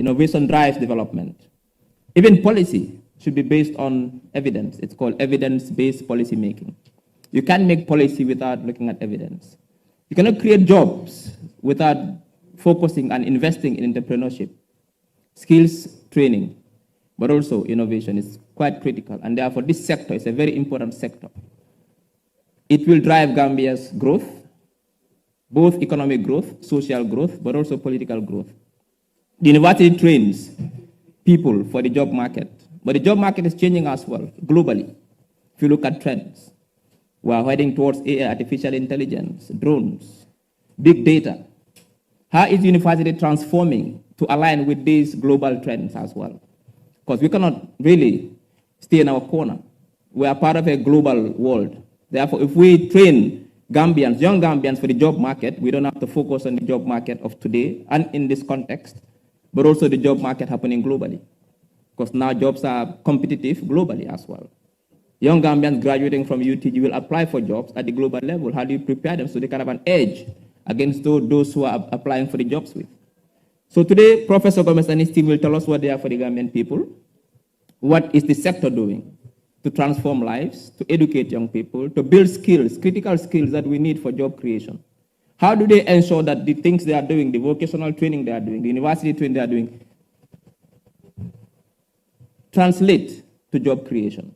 Innovation drives development. Even policy should be based on evidence. It's called evidence-based policy making. You can't make policy without looking at evidence. You cannot create jobs without focusing and investing in entrepreneurship. Skills training, but also innovation is quite critical. And therefore, this sector is a very important sector. It will drive Gambia's growth, both economic growth, social growth, but also political growth. The university trains people for the job market, but the job market is changing as well, globally. If you look at trends, we are heading towards AI, artificial intelligence, drones, big data. How is university transforming to align with these global trends as well? Because we cannot really stay in our corner. We are part of a global world. Therefore, if we train Gambians, young Gambians for the job market, we don't have to focus on the job market of today and in this context, but also the job market happening globally. Because now jobs are competitive globally as well. Young Gambians graduating from UTG will apply for jobs at the global level. How do you prepare them so they can have an edge against those who are applying for the jobs with? So today, Professor Gomez and his team will tell us what they are for the Gambian people. What is the sector doing to transform lives, to educate young people, to build skills, critical skills that we need for job creation? How do they ensure that the things they are doing, the vocational training they are doing, the university training they are doing, translate to job creation?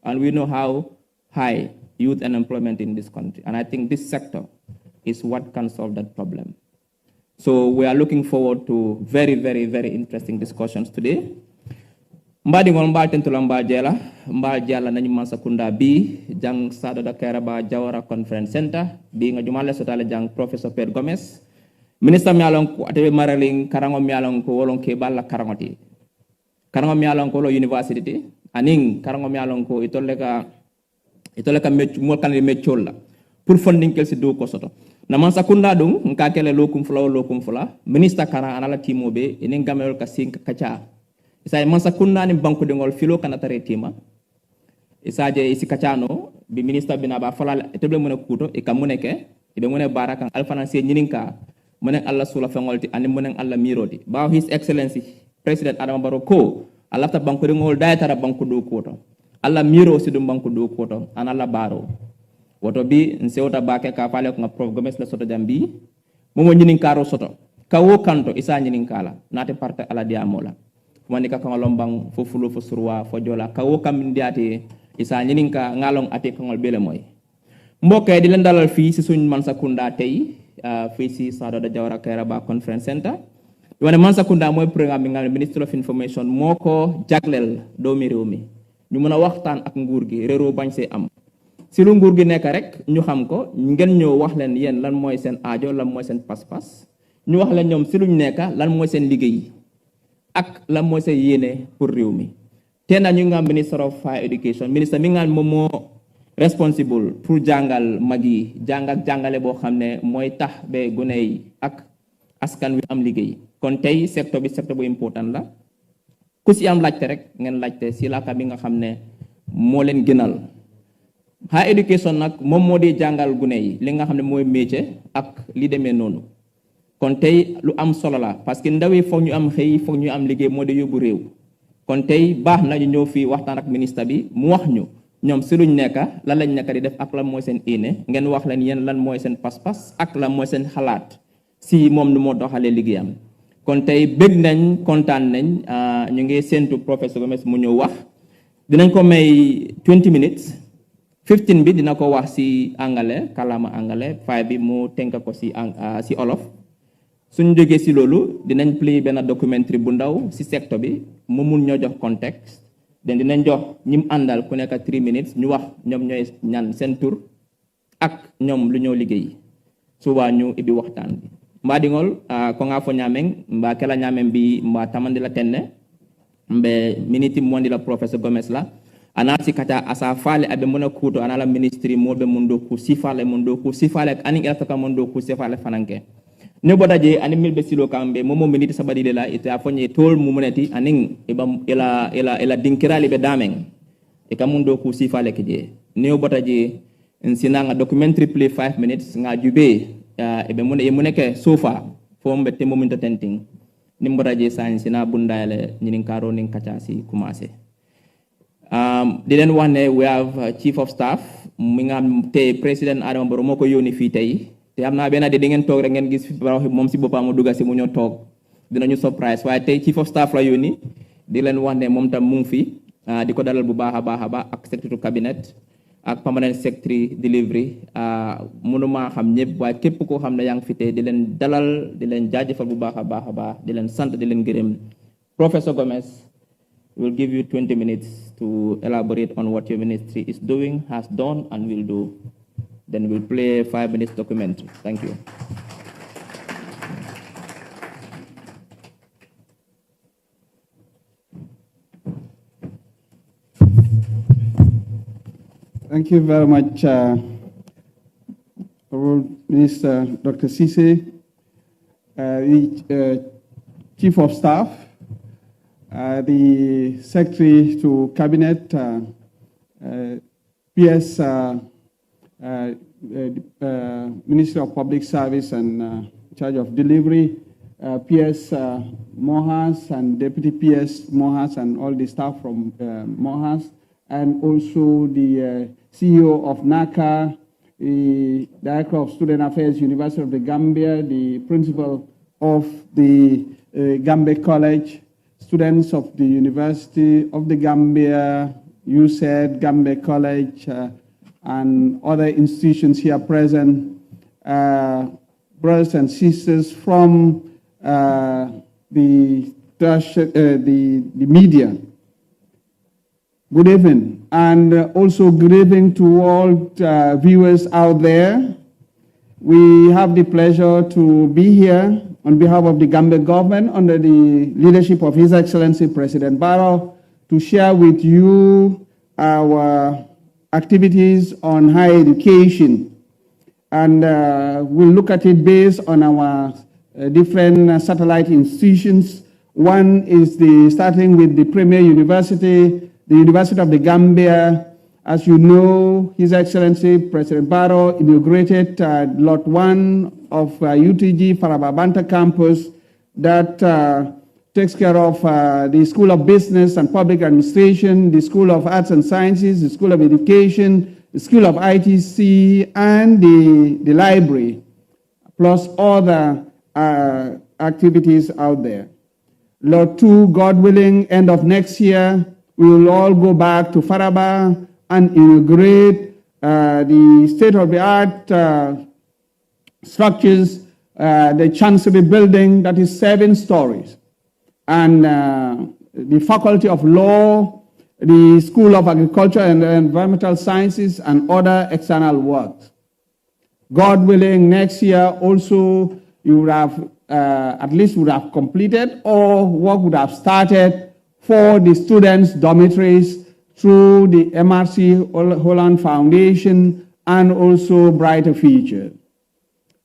And we know how high youth unemployment in this country. And I think this sector is what can solve that problem. So we are looking forward to very, very, very interesting discussions today. Mbadi ngol mbal tentula mbal jela nañu MANSA KUNDA bi jang Sada da Kairaba Jawara Conference Center bi nga jumale sotale jang Professor Per Gomez minister mi alon ko ate maraling karango mi alon ko wolon ke balla karangoti karango mi alon ko lo university aning karango mi alon ko itolle ka mecc mo kan meccol la pour funding kel ci do ko soto na MANSA KUNDA dung nka kele lokum fula minister kara anala timobe enen gamel ka sink kacha isa MANSA KUNDA ni banku dingol filo kana tare tima isa je isi kachano bi minister bina ba fala teble mona kuto e kamuneke ibe mona barakan alfananse nyininka mona alla sula fengolti ani mona alla mirodi ba his excellency president Adama Barrow ko alafta banku dingol daytara banku do kuto alla miro si dum banku do kuto an alla baro woto bi nsewta bake ka fale ko Prof Gomez la soto jambi momo nyininka ro soto kawo kanto isa nyininkala nate parte ala diamola manika ka ngalombang fo fulo fo surwa fo jola kawo kam ndiati isa nyininka ngalong ate ko ngol bele moy mbokay di len dalal fi ci suñ MANSA KUNDA tay fi ci Sada da Jawara Kairaba Conference Center wone MANSA KUNDA moy programme bi ngal Ministry of Information moko jaglel doomi rewmi ñu mëna waxtaan ak nguur gi réro bañ sé am si lu nguur gi nekk rek ñu xam ko ngeen ñoo wax leen yeen lan moy seen aajo lan moy seen pass ñu wax leen ñom si luñ nekk lan moy seen liggéey ak lan moy seen yene pour réew mi té na ñu nga Minister of Higher Education ministre mi nga momo responsible pour jangal magi jang ak jangale bo xamne moy tax be gune yi ak askan wi am liggéey kon tay secteur bi secteur bu important la ku ci am laajte rek ngeen laajte si la ka bi nga xamne mo leen gënal higher education nak mom modi jangal gune yi li nga xamne moy métier ak li démé nonu kon tay lu am solo la parce que ndaw yi fo ñu am xey fo ñu am liggéey modi yobu rew kon tay baax na ñu ñëw fi waxtaan ak ministre bi mu wax ñu ñom ci luñ nekk lan lañ nekk di def ak lan moy seen ine ngeen wax leen yeen lan moy seen pass ak lan moy seen xalaat si mom nu mo doxale liggéeyam kon tay bëgg nañ kontaan nañ ñu ngi sentu Professor Gomez mu ñëw wax dinañ ko may 20 minutes 15 bi dina ko wax si angale kalama angale 5 bi mu tenk ko si si olof suñu jógee si loolu dinañ play benn documentary bu ndaw si secteur bi mu mun ñoo jox contexte den dinañ jox ñim àndal ku nekk 3 minutes ñu wax ñoom ñooy ñan seen tur ak ñoom lu ñoo liggéey suba ñu ibi waxtaan bi mba dingol ko nga fo ñameng mba kala ñameng bi mba tamandi la tenne mbe miniti mondi la Professor Gomez la anati kata asa fale abe mona kuto anala ministry mobe mundo ku sifale ani elfaka mundo ku sifale fananke ne bodaje ani milbe silo kambe momo miniti sabadi la ite afonye tol mu moneti aning ibam ela dinkirali be dameng e kamundo ku sifale keje ne bodaje nsinanga documentary play 5 minutes nga jube ebe mona e moneke sofa fombe te momento tenting nimbaraje sani sina bundale nyinin karo nin kachasi kumase. Didn't want we have chief of staff mingam te president Adam Barrow moko yoni fi tay te amna bena de ngeen tok rek ngeen gis mom si bopam duga si mu ñoo tok dinañu surprise waye tay chief of staff la yoni di len wax ne mom tam mu ngi fi di ko dalal bu baaxa baaxa ak secretary cabinet ak permanent secretary delivery mënuma xam ñepp waye képp ko xam ne yang fi tay di len dalal di len jaajeufal bu baaxa baaxa di len sante di len gërem. Professor Gomez will give you 20 minutes to elaborate on what your ministry is doing, has done, and will do. Then we'll play a 5 minutes documentary. Thank you. Thank you very much, Minister Dr. Cisse, Chief of Staff, the Secretary to Cabinet, PS, Ministry of Public Service and in charge of delivery, PS Mohas and Deputy PS Mohas and all the staff from Mohas, and also the CEO of NACA, the Director of Student Affairs, University of the Gambia, the Principal of the Gambia College, students of the University of the Gambia, USAID, Gambia College, and other institutions here present, brothers and sisters from the media. Good evening, and also good evening to all viewers out there. We have the pleasure to be here on behalf of the Gambia government under the leadership of His Excellency President Barrow to share with you our activities on higher education. And we'll look at it based on our different satellite institutions. One is starting with the premier university, the University of the Gambia. As you know, His Excellency President Barrow inaugurated Lot 1 of UTG Farababanta campus that takes care of the School of Business and Public Administration, the School of Arts and Sciences, the School of Education, the School of ITC, and the library, plus other activities out there. Lot 2, God willing, end of next year, we will all go back to Faraba and inaugurate the state-of-the-art structures, the Chancery building that is 7 stories, and the Faculty of Law, the School of Agriculture and Environmental Sciences, and other external works. God willing, next year also you would have, at least would have completed, or work would have started for the students' dormitories through the MRC Holland Foundation and also Brighter Future.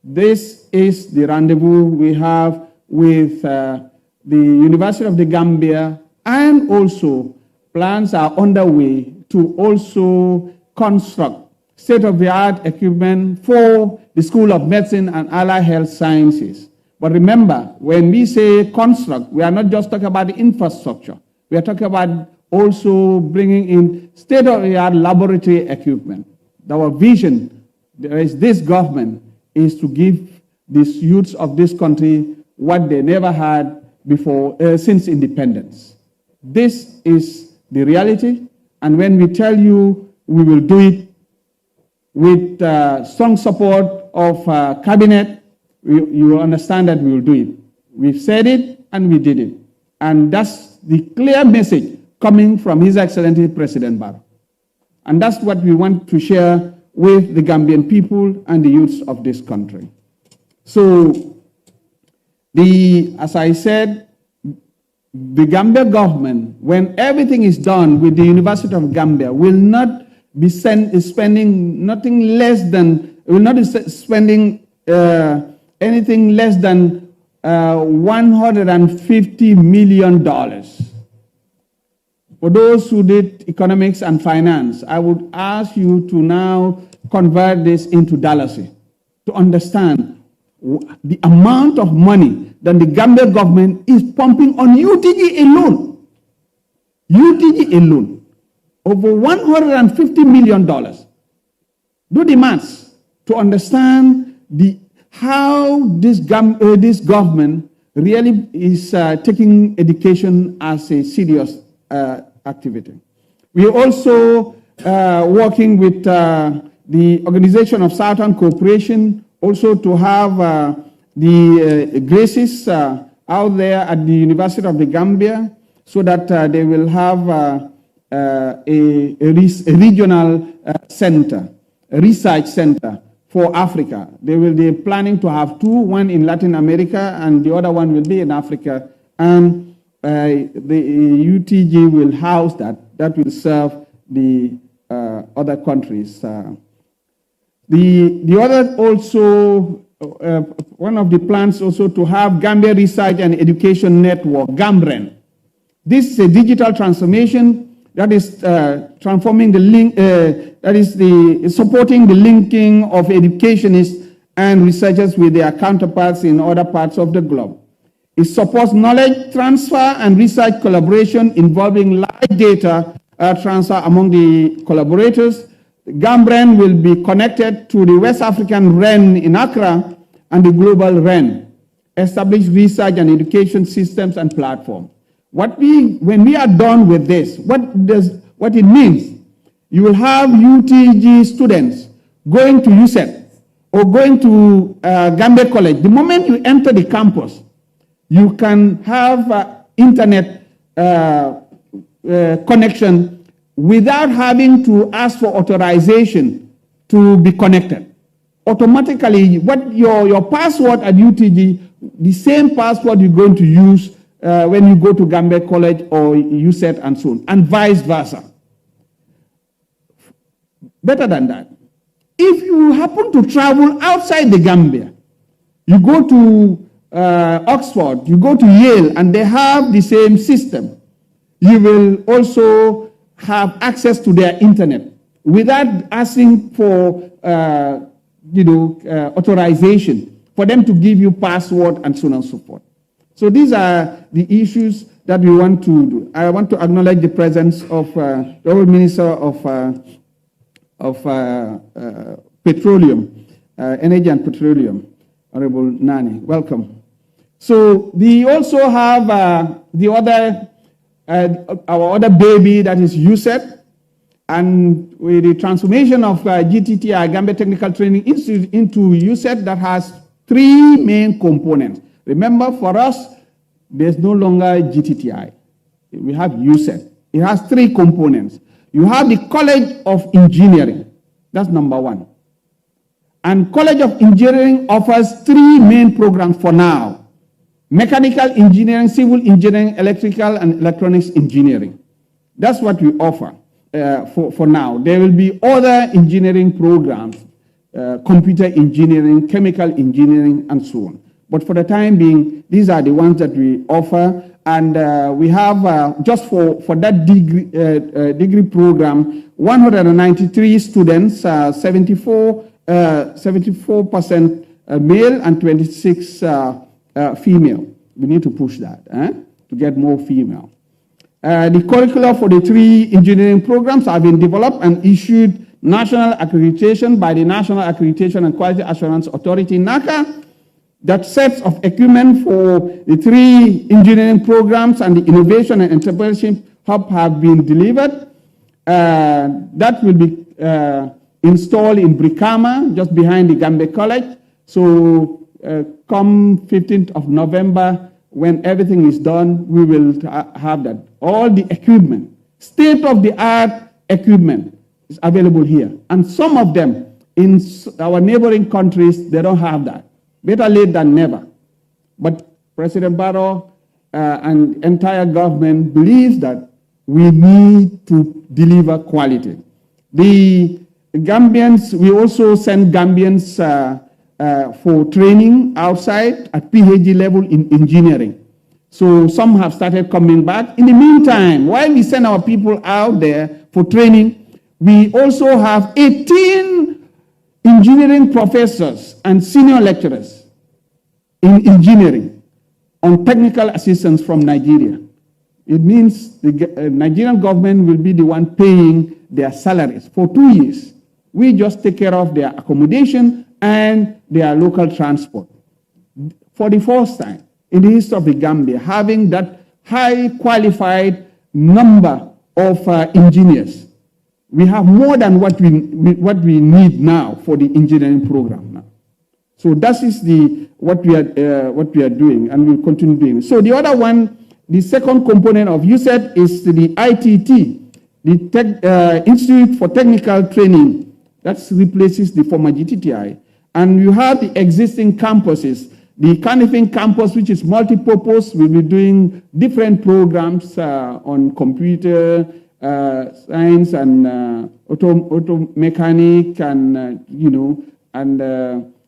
This is the rendezvous we have with the University of the Gambia, and also plans are underway to also construct state-of-the-art equipment for the School of Medicine and Allied Health Sciences. But remember, when we say construct, we are not just talking about the infrastructure. We are talking about also bringing in state-of-the-art laboratory equipment. Our vision, this government, is to give these youths of this country what they never had before, since independence. This is the reality, and when we tell you we will do it with strong support of cabinet, you will understand that we will do it. We've said it and we did it. And that's the clear message coming from His Excellency President Barrow. And that's what we want to share with the Gambian people and the youths of this country. So, as I said, the Gambia government, when everything is done with the University of Gambia, will not be spending nothing less than, will not be spending anything less than $150 million. For those who did economics and finance, I would ask you to now convert this into dollars to understand the amount of money that the Gambia government is pumping on UTG alone. UTG alone. Over $150 million. Do the maths to understand how this government really is taking education as a serious activity. We are also working with the Organization of Southern Cooperation also to have the graces out there at the University of the Gambia so that they will have a regional center, a research center for Africa. They will be planning to have two, one in Latin America and the other one will be in Africa. And the UTG will house that. That will serve the other countries. The other also, one of the plans also to have Gambia Research and Education Network, GAMREN. This is a digital transformation that is transforming the link, that is supporting the linking of educationists and researchers with their counterparts in other parts of the globe. It supports knowledge transfer and research collaboration involving large data transfer among the collaborators. GAMREN will be connected to the West African REN in Accra and the global REN, establish research and education systems and platforms. When we are done with this, what it means, you will have UTG students going to USET or going to Gambia College. The moment you enter the campus, you can have internet connection without having to ask for authorization to be connected. Automatically, what your password at UTG, the same password you're going to use when you go to Gambia College or USET and so on, and vice versa. Better than that, if you happen to travel outside the Gambia, you go to Oxford, you go to Yale, and they have the same system, you will also have access to their internet without asking for authorization for them to give you password and so on and so forth. So these are the issues that we want to do. I want to acknowledge the presence of the Honorable Minister of Petroleum, Energy and Petroleum, Honorable Nani. Welcome. So we also have the other our other baby, that is USET, and with the transformation of GTTI, Gambia Technical Training Institute, into USET, that has three main components. Remember, for us, there's no longer GTTI. We have USET. It has three components. You have the College of Engineering. That's number one. And College of Engineering offers three main programs for now: mechanical engineering, civil engineering, electrical and electronics engineering. That's what we offer for now. There will be other engineering programs, computer engineering, chemical engineering, and so on. But for the time being, these are the ones that we offer. And we have, just for that degree program, 193 students, 74% male and 26 female. We need to push that to get more female. The curricula for the three engineering programs have been developed and issued national accreditation by the National Accreditation and Quality Assurance Authority, NACA. That sets of equipment for the three engineering programs and the Innovation and Entrepreneurship Hub have been delivered. That will be installed in Brikama, just behind the Gambia College. So come 15th of November, when everything is done, we will have that. All the equipment, state-of-the-art equipment is available here. And some of them in our neighboring countries, they don't have that. Better late than never. But President Barrow and entire government believes that we need to deliver quality. The Gambians, we also send Gambians for training outside at PhD level in engineering. So some have started coming back. In the meantime, while we send our people out there for training, we also have 18 engineering professors and senior lecturers in engineering on technical assistance from Nigeria. It means the Nigerian government will be the one paying their salaries for 2 years. We just take care of their accommodation and their local transport. For the first time in the history of the Gambia, having that high qualified number of engineers. We have more than what we need now for the engineering program now. So that is what we are doing, and we'll continue doing. So the other one, the second component of USET is the ITT, the Institute for Technical Training. That replaces the former GTTI. And you have the existing campuses. The Kanifing campus, which is multi-purpose, will be doing different programs on computer science and auto mechanic and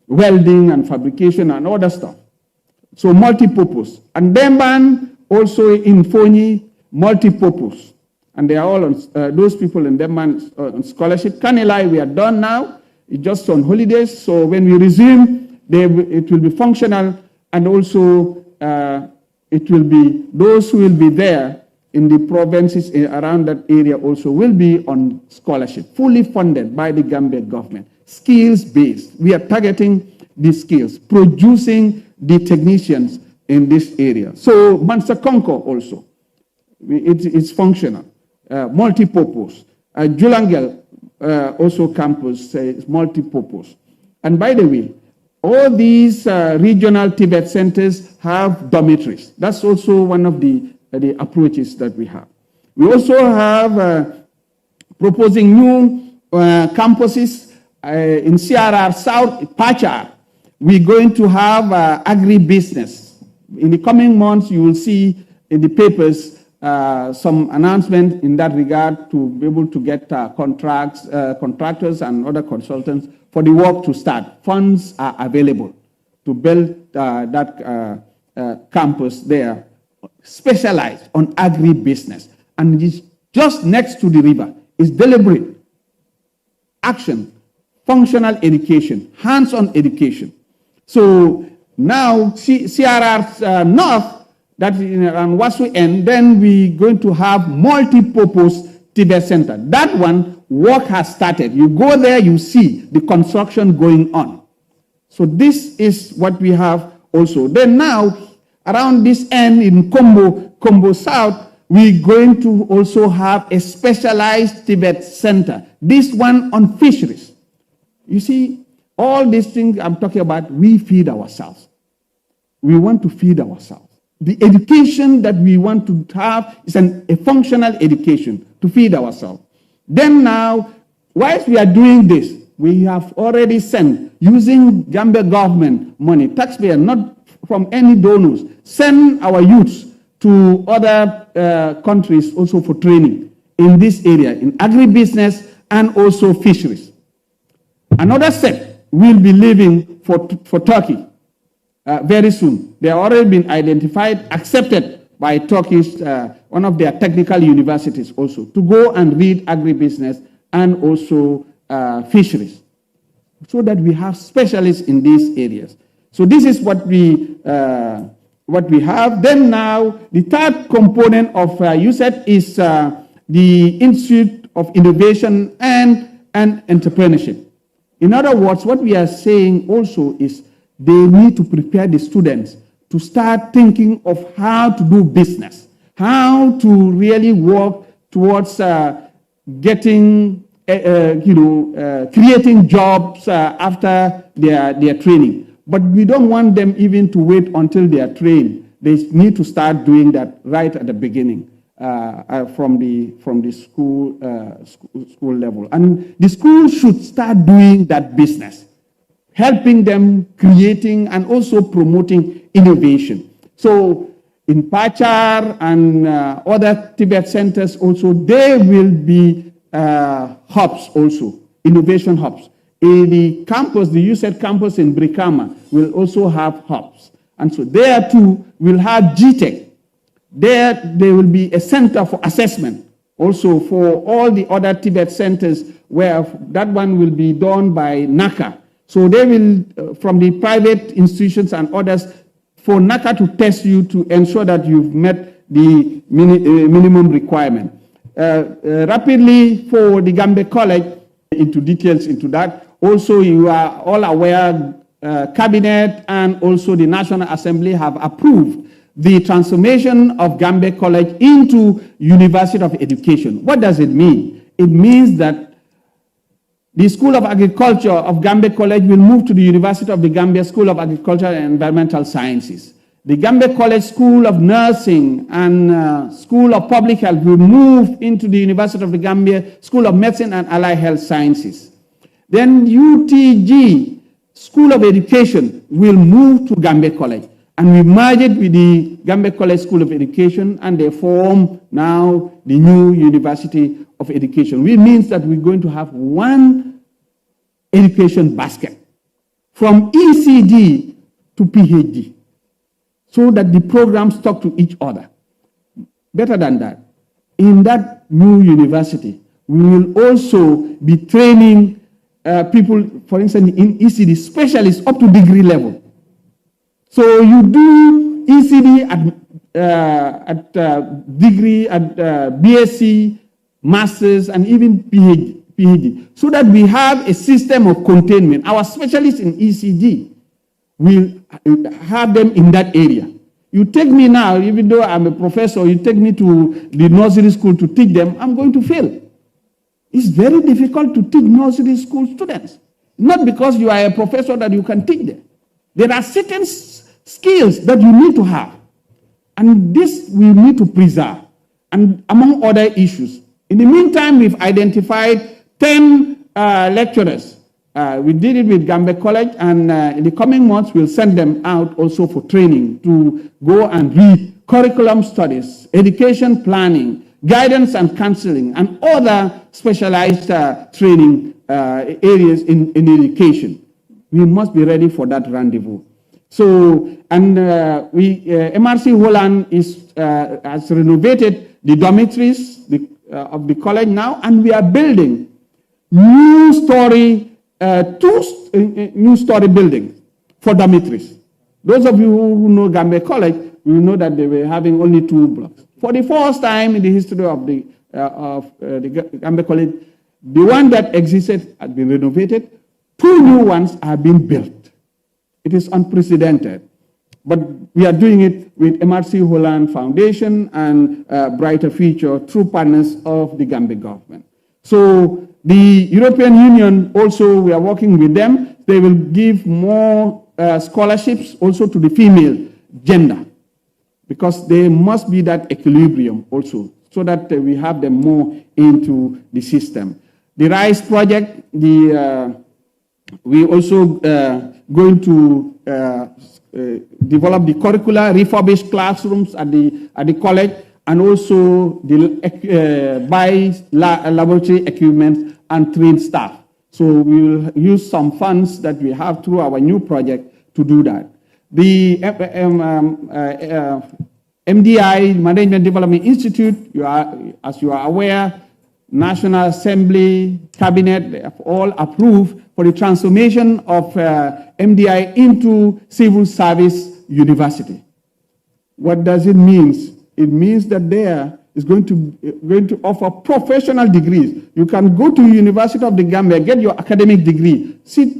welding and fabrication and other stuff. So multi-purpose. And Demban also in Fonyi, multi-purpose. And they are all on, those people in Demban on scholarship. Kanilai, we are done now. It's just on holidays. So when we resume, it will be functional, and also it will be those who will be there in the provinces around that area also will be on scholarship, fully funded by the Gambia government, skills-based. We are targeting the skills, producing the technicians in this area. So MANSA Concord also, it's functional, multi-purpose. Julangel also campus is multi-purpose. And by the way, all these regional Tibet centers have dormitories. That's also one of the approaches that we have. We also have proposing new campuses in CRR South, Pachar. We're going to have agribusiness. In the coming months, you will see in the papers some announcement in that regard to be able to get contractors and other consultants for the work to start. Funds are available to build that campus there, specialized on agribusiness. And it is just next to the river. It's deliberate action, functional education, hands-on education. So now CRR North, that is around Wasu end, then we're going to have multi-purpose Tibet Center. That one, work has started. You go there, you see the construction going on. So this is what we have also. Then now, around this end in Kombo South, we're going to also have a specialized Tibet Center. This one on fisheries. You see, all these things I'm talking about, we feed ourselves. We want to feed ourselves. The education that we want to have is a functional education to feed ourselves. Then now, whilst we are doing this, we have already sent, using Gambia government money, taxpayer, not from any donors, send our youths to other countries also for training in this area, in agribusiness and also fisheries. Another set will be leaving for Turkey very soon. They have already been identified, accepted by Turkish, one of their technical universities also, to go and read agribusiness and also fisheries, so that we have specialists in these areas. So this is what we have. Then now, the third component of USET is the Institute of Innovation and Entrepreneurship. In other words, what we are saying also is they need to prepare the students to start thinking of how to do business, how to really work towards getting, creating jobs after their training. But we don't want them even to wait until they are trained. They need to start doing that right at the beginning, from the school level. And the school should start doing that business, helping them creating and also promoting innovation. So in Pachar and other Tibet centers also, there will be hubs also, innovation hubs. The campus, the USET campus in Brikama will also have hubs. And so there too, we'll have GTEC. There will be a center for assessment also for all the other Tibet centers, where that one will be done by NACA. So they will, from the private institutions and others, for NACA to test you to ensure that you've met the minimum requirement. Rapidly for the Gambia College, into details into that. Also, you are all aware, Cabinet and also the National Assembly have approved the transformation of Gambia College into University of Education. What does it mean? It means that the School of Agriculture of Gambia College will move to the University of the Gambia School of Agriculture and Environmental Sciences. The Gambia College School of Nursing and School of Public Health will move into the University of the Gambia School of Medicine and Allied Health Sciences. Then UTG School of Education will move to Gambia College, and we merge it with the Gambia College School of Education, and they form now the new University of Education, which means that we're going to have one education basket from ECD to PhD, so that the programs talk to each other. Better than that, in that new university, we will also be training people, for instance, in ECD, specialists up to degree level. So you do ECD at degree, at BSc, Masters, and even PhD, so that we have a system of containment. Our specialists in ECD will have them in that area. You take me now, even though I'm a professor, you take me to the nursery school to teach them, I'm going to fail. It's very difficult to teach nursery school students. Not because you are a professor that you can teach them. There are certain skills that you need to have. And this we need to preserve. And among other issues. In the meantime, we've identified 10 lecturers. We did it with Gambia College, and in the coming months, we'll send them out also for training to go and read curriculum studies, education planning, guidance and counseling, and other specialized training areas in education. We must be ready for that rendezvous. So, and MRC Holland has renovated the dormitories of the college now, and we are building new story, two new story buildings for dormitories. Those of you who know Gambia College, you know that they were having only 2 blocks. For the first time in the history of the Gambia College, the one that existed has been renovated. 2 new ones are being built. It is unprecedented. But we are doing it with MRC Holland Foundation and Brighter Future through partners of the Gambia government. So the European Union also, we are working with them. They will give more scholarships also to the female gender, because there must be that equilibrium also, so that we have them more into the system. The RISE project, we also going to develop the curricula, refurbish classrooms at the college, and also buy laboratory equipment and train staff. So we will use some funds that we have through our new project to do that. The MDI, Management Development Institute, as you are aware, National Assembly, Cabinet, they have all approved for the transformation of MDI into Civil Service University. What does it mean? It means that there is going to offer professional degrees. You can go to University of the Gambia, get your academic degree, sit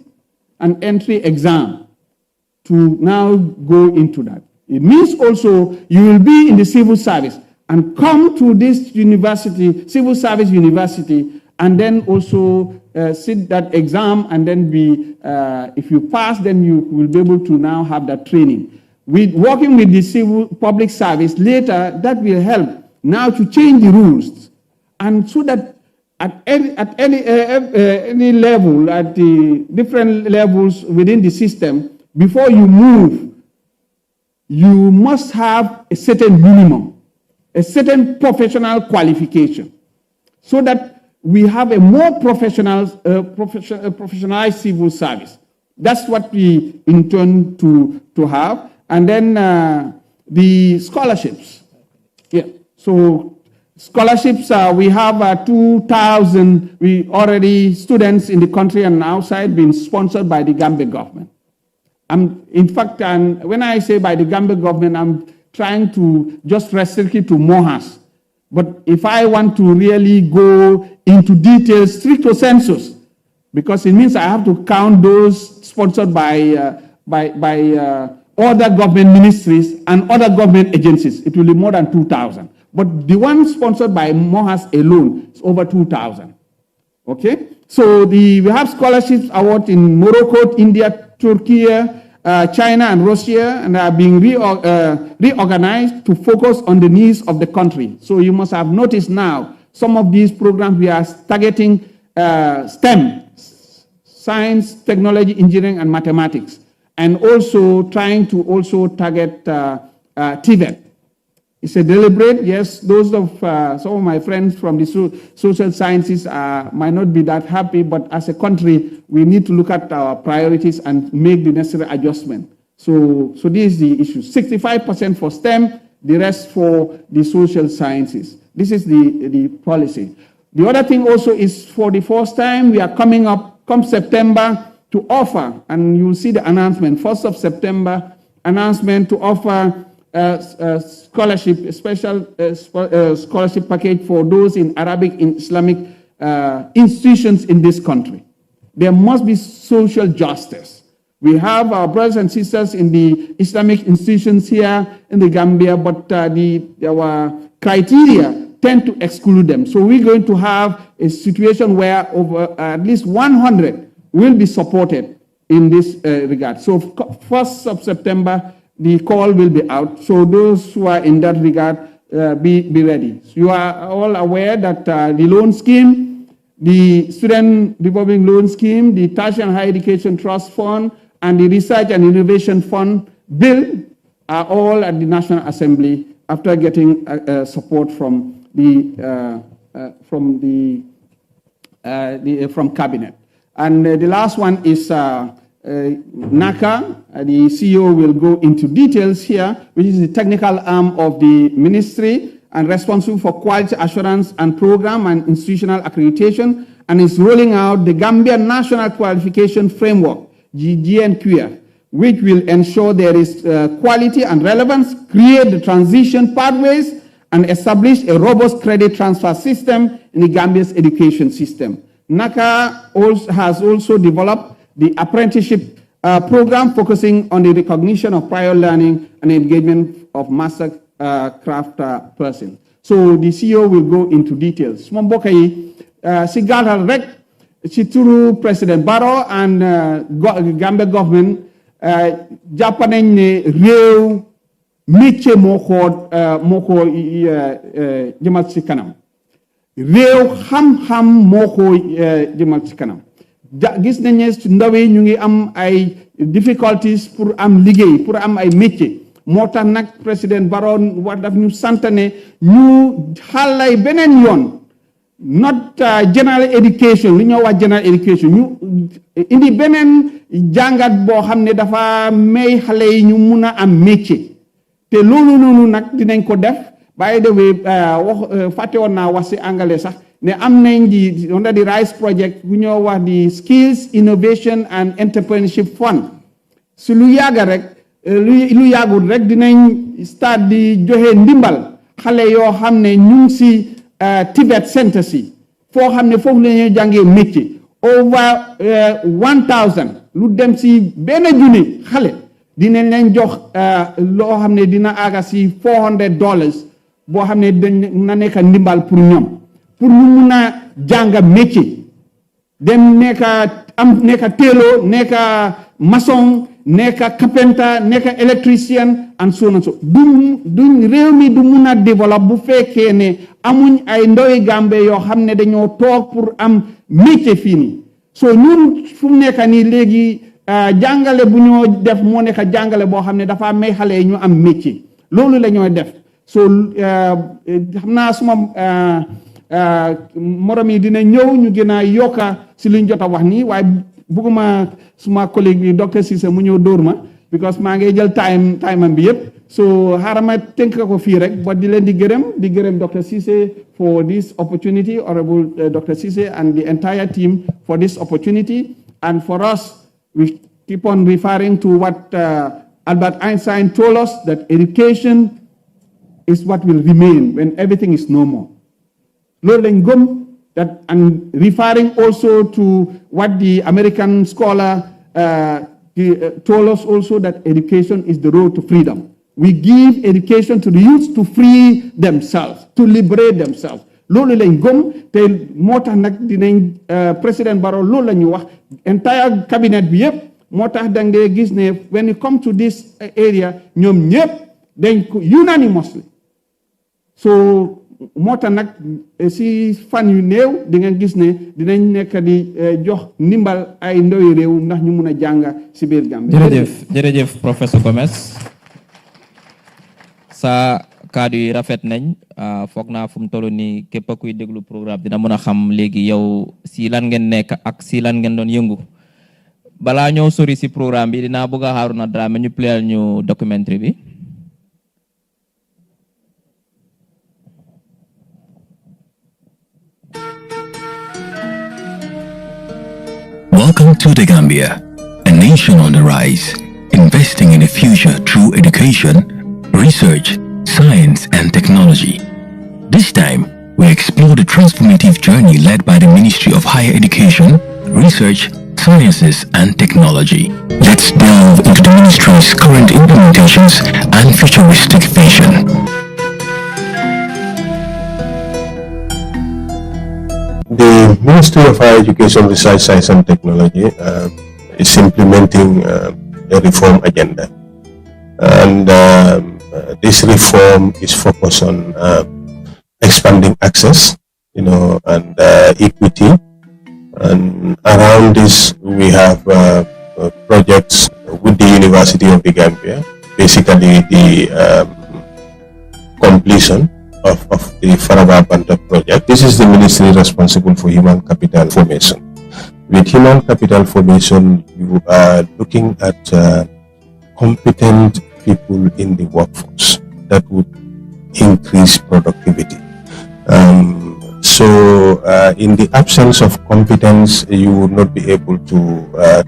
an entry exam to now go into that. It means also you will be in the civil service and come to this university, civil service university, and then also sit that exam, and then be, if you pass, then you will be able to now have that training. Working with the civil public service later, that will help now to change the rules, and so that at any level, at the different levels within the system, before you move, you must have a certain minimum, a certain professional qualification, so that we have a more professionalized civil service. That's what we intend to have. And then the scholarships. Yeah. So scholarships, we have 2,000 students in the country and outside being sponsored by the Gambia government. In fact, when I say by the Gambia government, I'm trying to just restrict it to Mohas. But if I want to really go into details, strict census, because it means I have to count those sponsored by other government ministries and other government agencies. It will be more than 2,000. But the one sponsored by Mohas alone is over 2,000. Okay? So we have scholarships award in Morocco, India, Turkey, China, and Russia, and are being reorganized to focus on the needs of the country. So you must have noticed now, some of these programs we are targeting STEM, science, technology, engineering, and mathematics, and also trying to also target TVET. It's a deliberate, yes, those of some of my friends from the social sciences might not be that happy, but as a country, we need to look at our priorities and make the necessary adjustment. So this is the issue. 65% for STEM, the rest for the social sciences. This is the policy. The other thing also is, for the first time, we are coming up, come September, to offer, and you'll see the announcement, 1st of September, announcement to offer scholarship, a special scholarship package for those in Arabic and Islamic institutions in this country. There must be social justice. We have our brothers and sisters in the Islamic institutions here in the Gambia, but our criteria tend to exclude them. So we're going to have a situation where over at least 100 will be supported in this regard. So 1st of September, the call will be out. So those who are in that regard, be ready. So you are all aware that the loan scheme, the Student Revolving Loan Scheme, the Tertiary and Higher Education Trust Fund, and the Research and Innovation Fund bill are all at the National Assembly after getting support from Cabinet. And the last one is NACA. The CEO will go into details here, which is the technical arm of the ministry and responsible for quality assurance and program and institutional accreditation, and is rolling out the Gambia National Qualification Framework, GNQF, which will ensure there is quality and relevance, create the transition pathways, and establish a robust credit transfer system in the Gambia's education system. NACA has also developed the apprenticeship program focusing on the recognition of prior learning and engagement of master craft person. So the CEO will go into details. Mbokk yi si gàttal rek ci turu President Barrow and Gambia government jàpp nañ ne réew métier moo ko jëmal ci kanam. Réew xam-xam moo ko jëmal ci kanam. Gis nañ ne ndaw yi ñu ngi am ay difficulties pour am liggéey, pour am ay métier. Moo tax nag président Barrow war daf ñu sant ne ñu xalay beneen yoon, not general education, li ñoo wax general education, ñu indi beneen jàngat boo xam ne dafa may xale yi ñu mun a am métier. Te loolu noonu nag dinañ ko def. By the way, fàtte woon naa wax si anglais sax ne am nañ di under the RISE project bu ñoo wax di Skills Innovation and Entrepreneurship Fund. Si lu yàgga rek lu yàggul rek dinañ start di joxe ndimbal xale yoo xam ne ñu ngi si Tibet Center si foo xam ne foofu la ñuy jàngee métier over 1000 lu dem si benn junni xale dinañ leen jox loo xam ne dina àgga si $400 boo xam ne dañ na nekk ndimbal pour ñoom pour ñu mun a jàng métier dem nekk téelo nekk maçon nekk carpenter nekk électricien and so on and so duñ réew mi du mun a développer bu fekkee ne amuñ ay ndoy Gambe yoo xam ne dañoo toog pour am métier fii nii so ñun fu mu nekk nii léegi jàngale bu ñoo def moo nekk jàngale boo xam ne dafa may xale yi ñu am métier loolu la ñooy def so xam naa suma morom yi dina ñëw ñu gën a yokka si luñ jot a wax nii waaye bëgguma suma collègue bi docteur Cissé mu ñëw dóor ma because maa ngi jël time am bi yëpp so xaaral ma tënk ko fii rek ba di leen di gërëm Dr. Cissé for this opportunity, Honorable Dr. Cissé and the entire team for this opportunity, and for us we keep on referring to what Albert Einstein told us, that education is what will remain when everything is normal. That, and referring also to what the American scholar told us also, that education is the road to freedom. We give education to the youth to free themselves, to liberate themselves. Lolo lañ gom te motax nak dinañ President Barrow lolo lañu wax entire cabinet bi yépp motax dang dé gis né when you come to this area ñom ñëpp dañ ko unanimously. So motax nak si fan yu néew di nga gis né dinañ nekk di jox ndimbal ay ndoy réew ndax ñu mëna jàng ci biir Gambia. Jërëjëf Professor Gomez. Sa kaddu yi rafet nañ foog naa fu mu toll nii képp kuy déglu programme dina mën a xam léegi yow si lan ngeen nekk ak si lan ngeen doon yëngu balaa ñëw sori si programme bi dinaa bëgg a Haruna Dramé ñu playal ñu documentary bi. Welcome to the Gambia, a nation on the rise, investing in the future through education, research, science and technology. This time, we explore the transformative journey led by the Ministry of Higher Education, Research, Sciences and Technology. Let's delve into the ministry's current implementations and futuristic vision. The Ministry of Higher Education, Research, Science and Technology is implementing a reform agenda. And this reform is focused on expanding access, and equity. And around this, we have projects with the University of the Gambia, basically the completion of the Faraba Banta project. This is the ministry responsible for human capital formation. With human capital formation, you are looking at competent people in the workforce that would increase productivity. So in the absence of competence, you would not be able to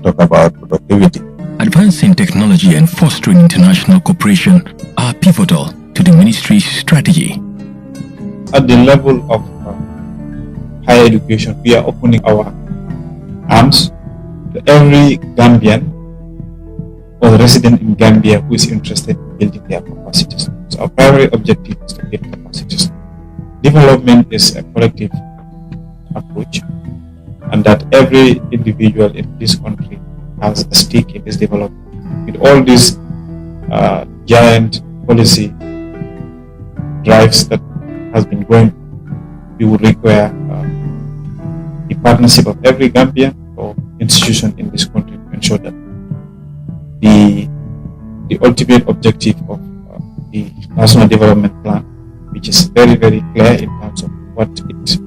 talk about productivity. Advancing technology and fostering international cooperation are pivotal to the ministry's strategy. At the level of higher education, we are opening our arms to every Gambian or resident in Gambia who is interested in building their capacities. So our primary objective is to build capacities. Development is a collective approach, and that every individual in this country has a stake in this development. With all these giant policy drives that has been going, we would require the partnership of every Gambian or institution in this country to ensure that the ultimate objective of the National Development Plan, which is very, very clear in terms of what it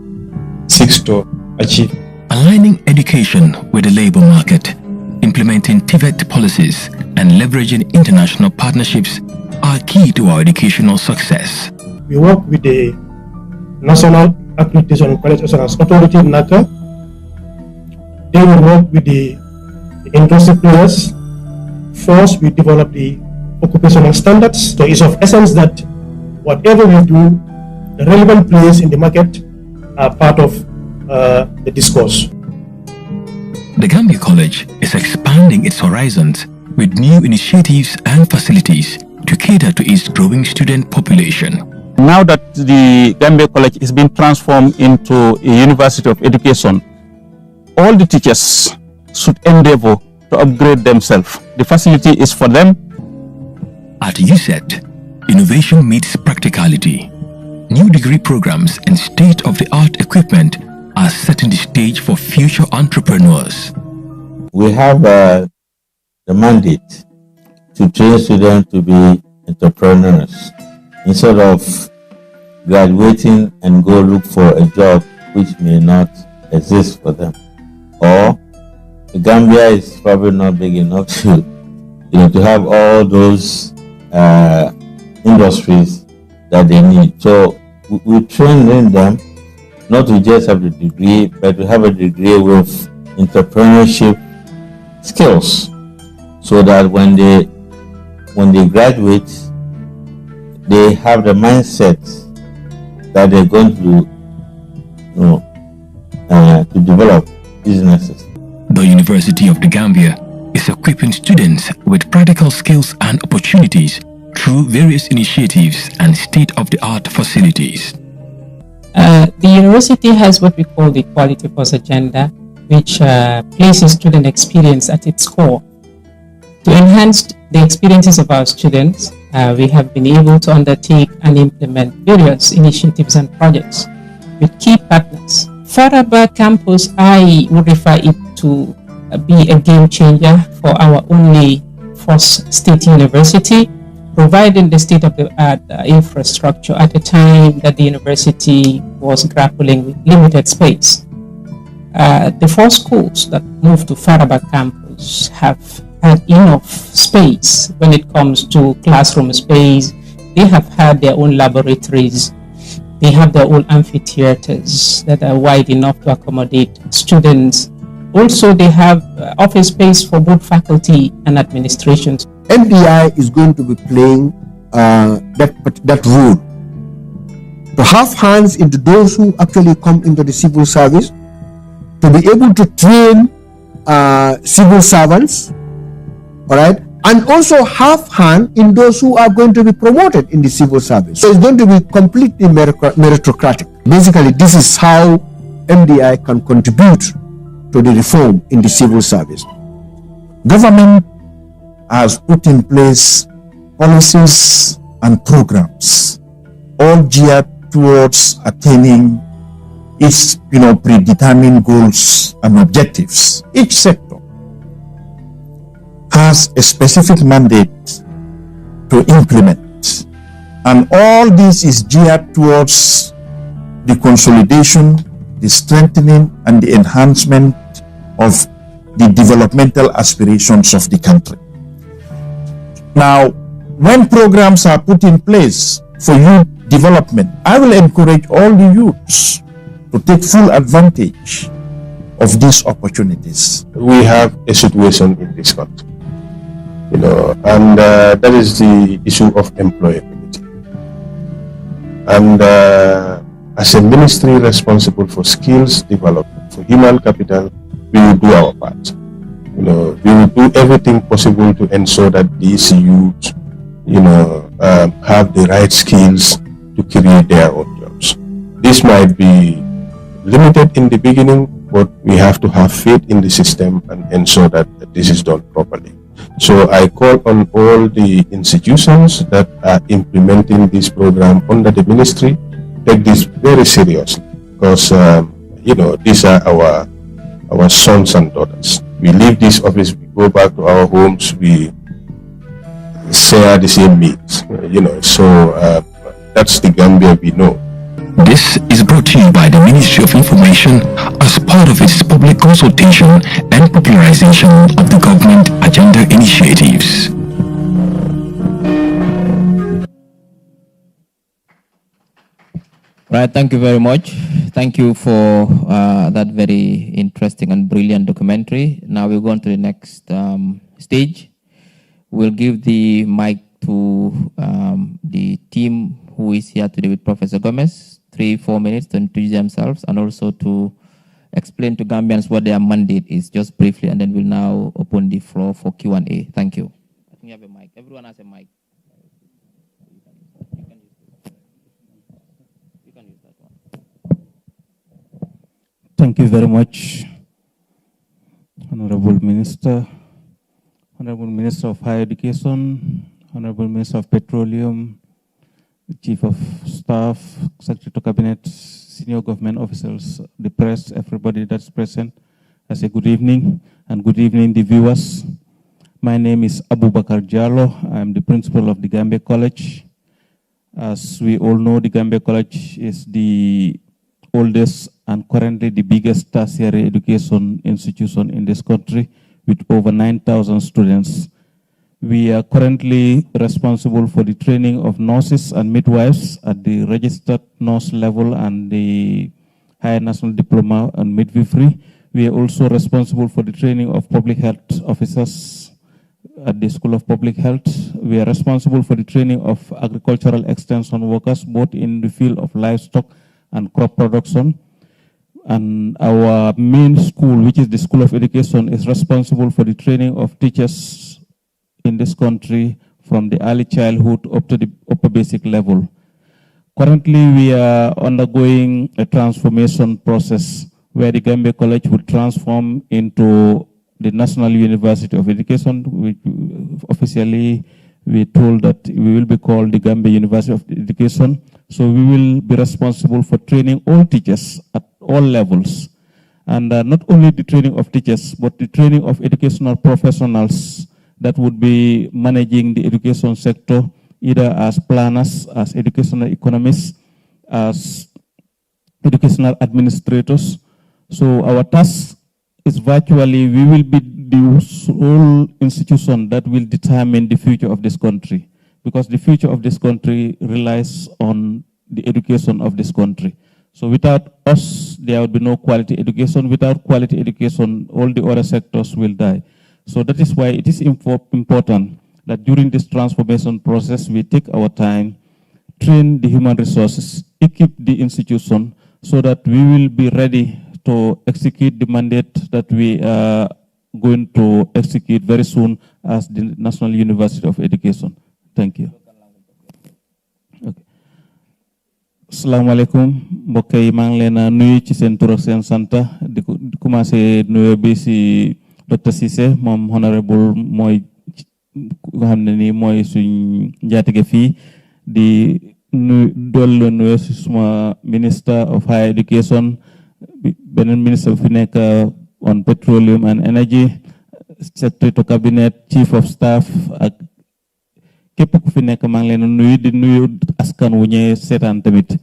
seeks to achieve. Aligning education with the labor market, implementing TVET policies, and leveraging international partnerships are key to our educational success. We work with the National Accreditation and College Assurance Authority, NACA. They will work with the industry players. First, we develop the occupational standards. So it's of essence that whatever we do, the relevant players in the market are part of the discourse. The Gambia College is expanding its horizons with new initiatives and facilities to cater to its growing student population. Now that the Gambia College is being transformed into a university of education, all the teachers should endeavor to upgrade themselves. The facility is for them. At USET, innovation meets practicality. New degree programs and state-of-the-art equipment are setting the stage for future entrepreneurs. We have the mandate to train students to be entrepreneurs instead of graduating and go look for a job which may not exist for them. Or Gambia is probably not big enough to have all those industries that they need. So we train them not to just have the degree, but to have a degree with entrepreneurship skills. so that when they graduate, they have the mindset that they're going to, to develop businesses. The University of the Gambia is equipping students with practical skills and opportunities through various initiatives and state-of-the-art facilities. The university has what we call the Quality Plus Agenda, which places student experience at its core. To enhance the experiences of our students, we have been able to undertake and implement various initiatives and projects with key partners. Faraba campus, I would refer it to be a game changer for our only first state university, providing the state-of-the-art infrastructure at a time that the university was grappling with limited space. The 4 schools that moved to Faraba campus have had enough space when it comes to classroom space. They have had their own laboratories. They have their own amphitheaters that are wide enough to accommodate students. Also, they have office space for both faculty and administration. MDI is going to be playing that role, to have hands into those who actually come into the civil service, to be able to train civil servants, all right, and also have hand in those who are going to be promoted in the civil service. So it's going to be completely meritocratic. Basically, this is how MDI can contribute to the reform in the civil service. Government has put in place policies and programs, all geared towards attaining its predetermined goals and objectives. Each sector has a specific mandate to implement, and all this is geared towards the consolidation, the strengthening, and the enhancement of the developmental aspirations of the country. Now, when programs are put in place for youth development, I will encourage all the youths to take full advantage of these opportunities. We have a situation in this country, and that is the issue of employability. And as a ministry responsible for skills development, for human capital, we will do our part. We will do everything possible to ensure that these youth, have the right skills to create their own jobs. This might be limited in the beginning, but we have to have faith in the system and ensure that this is done properly. So I call on all the institutions that are implementing this program under the ministry, take this very seriously, because these are our sons and daughters. We leave this office, we go back to our homes, we share the same meals, so that's the Gambia we know. This is brought to you by the Ministry of Information as part of its public consultation and popularization of the government agenda initiatives. Right, thank you very much. Thank you for that very interesting and brilliant documentary. Now we'll go on to the next stage. We'll give the mic to the team who is here today with Professor Gomez, 3-4 minutes to introduce themselves and also to explain to Gambians what their mandate is, just briefly, and then we'll now open the floor for Q&A. Thank you. I think you have a mic. Everyone has a mic. You can use that one. Thank you very much, Honorable Minister, Honorable Minister of Higher Education, Honorable Minister of Petroleum, Chief of Staff, Secretary to Cabinet, senior government officials, the press, everybody that's present. I say good evening, and good evening, the viewers. My name is Abu Bakar Jallo. I'm the principal of the Gambia College. As we all know, the Gambia College is the oldest and currently the biggest tertiary education institution in this country with over 9,000 students. We are currently responsible for the training of nurses and midwives at the registered nurse level and the higher national diploma on midwifery. We are also responsible for the training of public health officers at the School of Public Health. We are responsible for the training of agricultural extension workers, both in the field of livestock and crop production. And our main school, which is the School of Education, is responsible for the training of teachers in this country from the early childhood up to the upper basic level. Currently, we are undergoing a transformation process where the Gambia College will transform into the National University of Education, which officially we told that we will be called the Gambia University of Education. So we will be responsible for training all teachers at all levels. And not only the training of teachers, but the training of educational professionals that would be managing the education sector, either as planners, as educational economists, as educational administrators. So our task is virtually, we will be the sole institution that will determine the future of this country, because the future of this country relies on the education of this country. So without us, there would be no quality education. Without quality education, all the other sectors will die. So that is why it is important that during this transformation process, we take our time, train the human resources, equip the institution so that we will be ready to execute the mandate that we are going to execute very soon as the National University of Education. Thank you. Okay. Assalamualaikum, mbokk yi maa ngi leen a nuyu ci seen tur ak seen sant di commencé nuyu bi si Dr. Cissé moom honorable mooy nga xam ne nii mooy suñ njaatige fii di dolli nuyu si suma Minister of Higher Education, beneen ministre fi nekk on petroleum and energy, Secretary to Cabinet, Chief of Staff ak képp ku fi nekk maa ngi leen nuyu di nuyu askan wu ñëwee seetaan tamit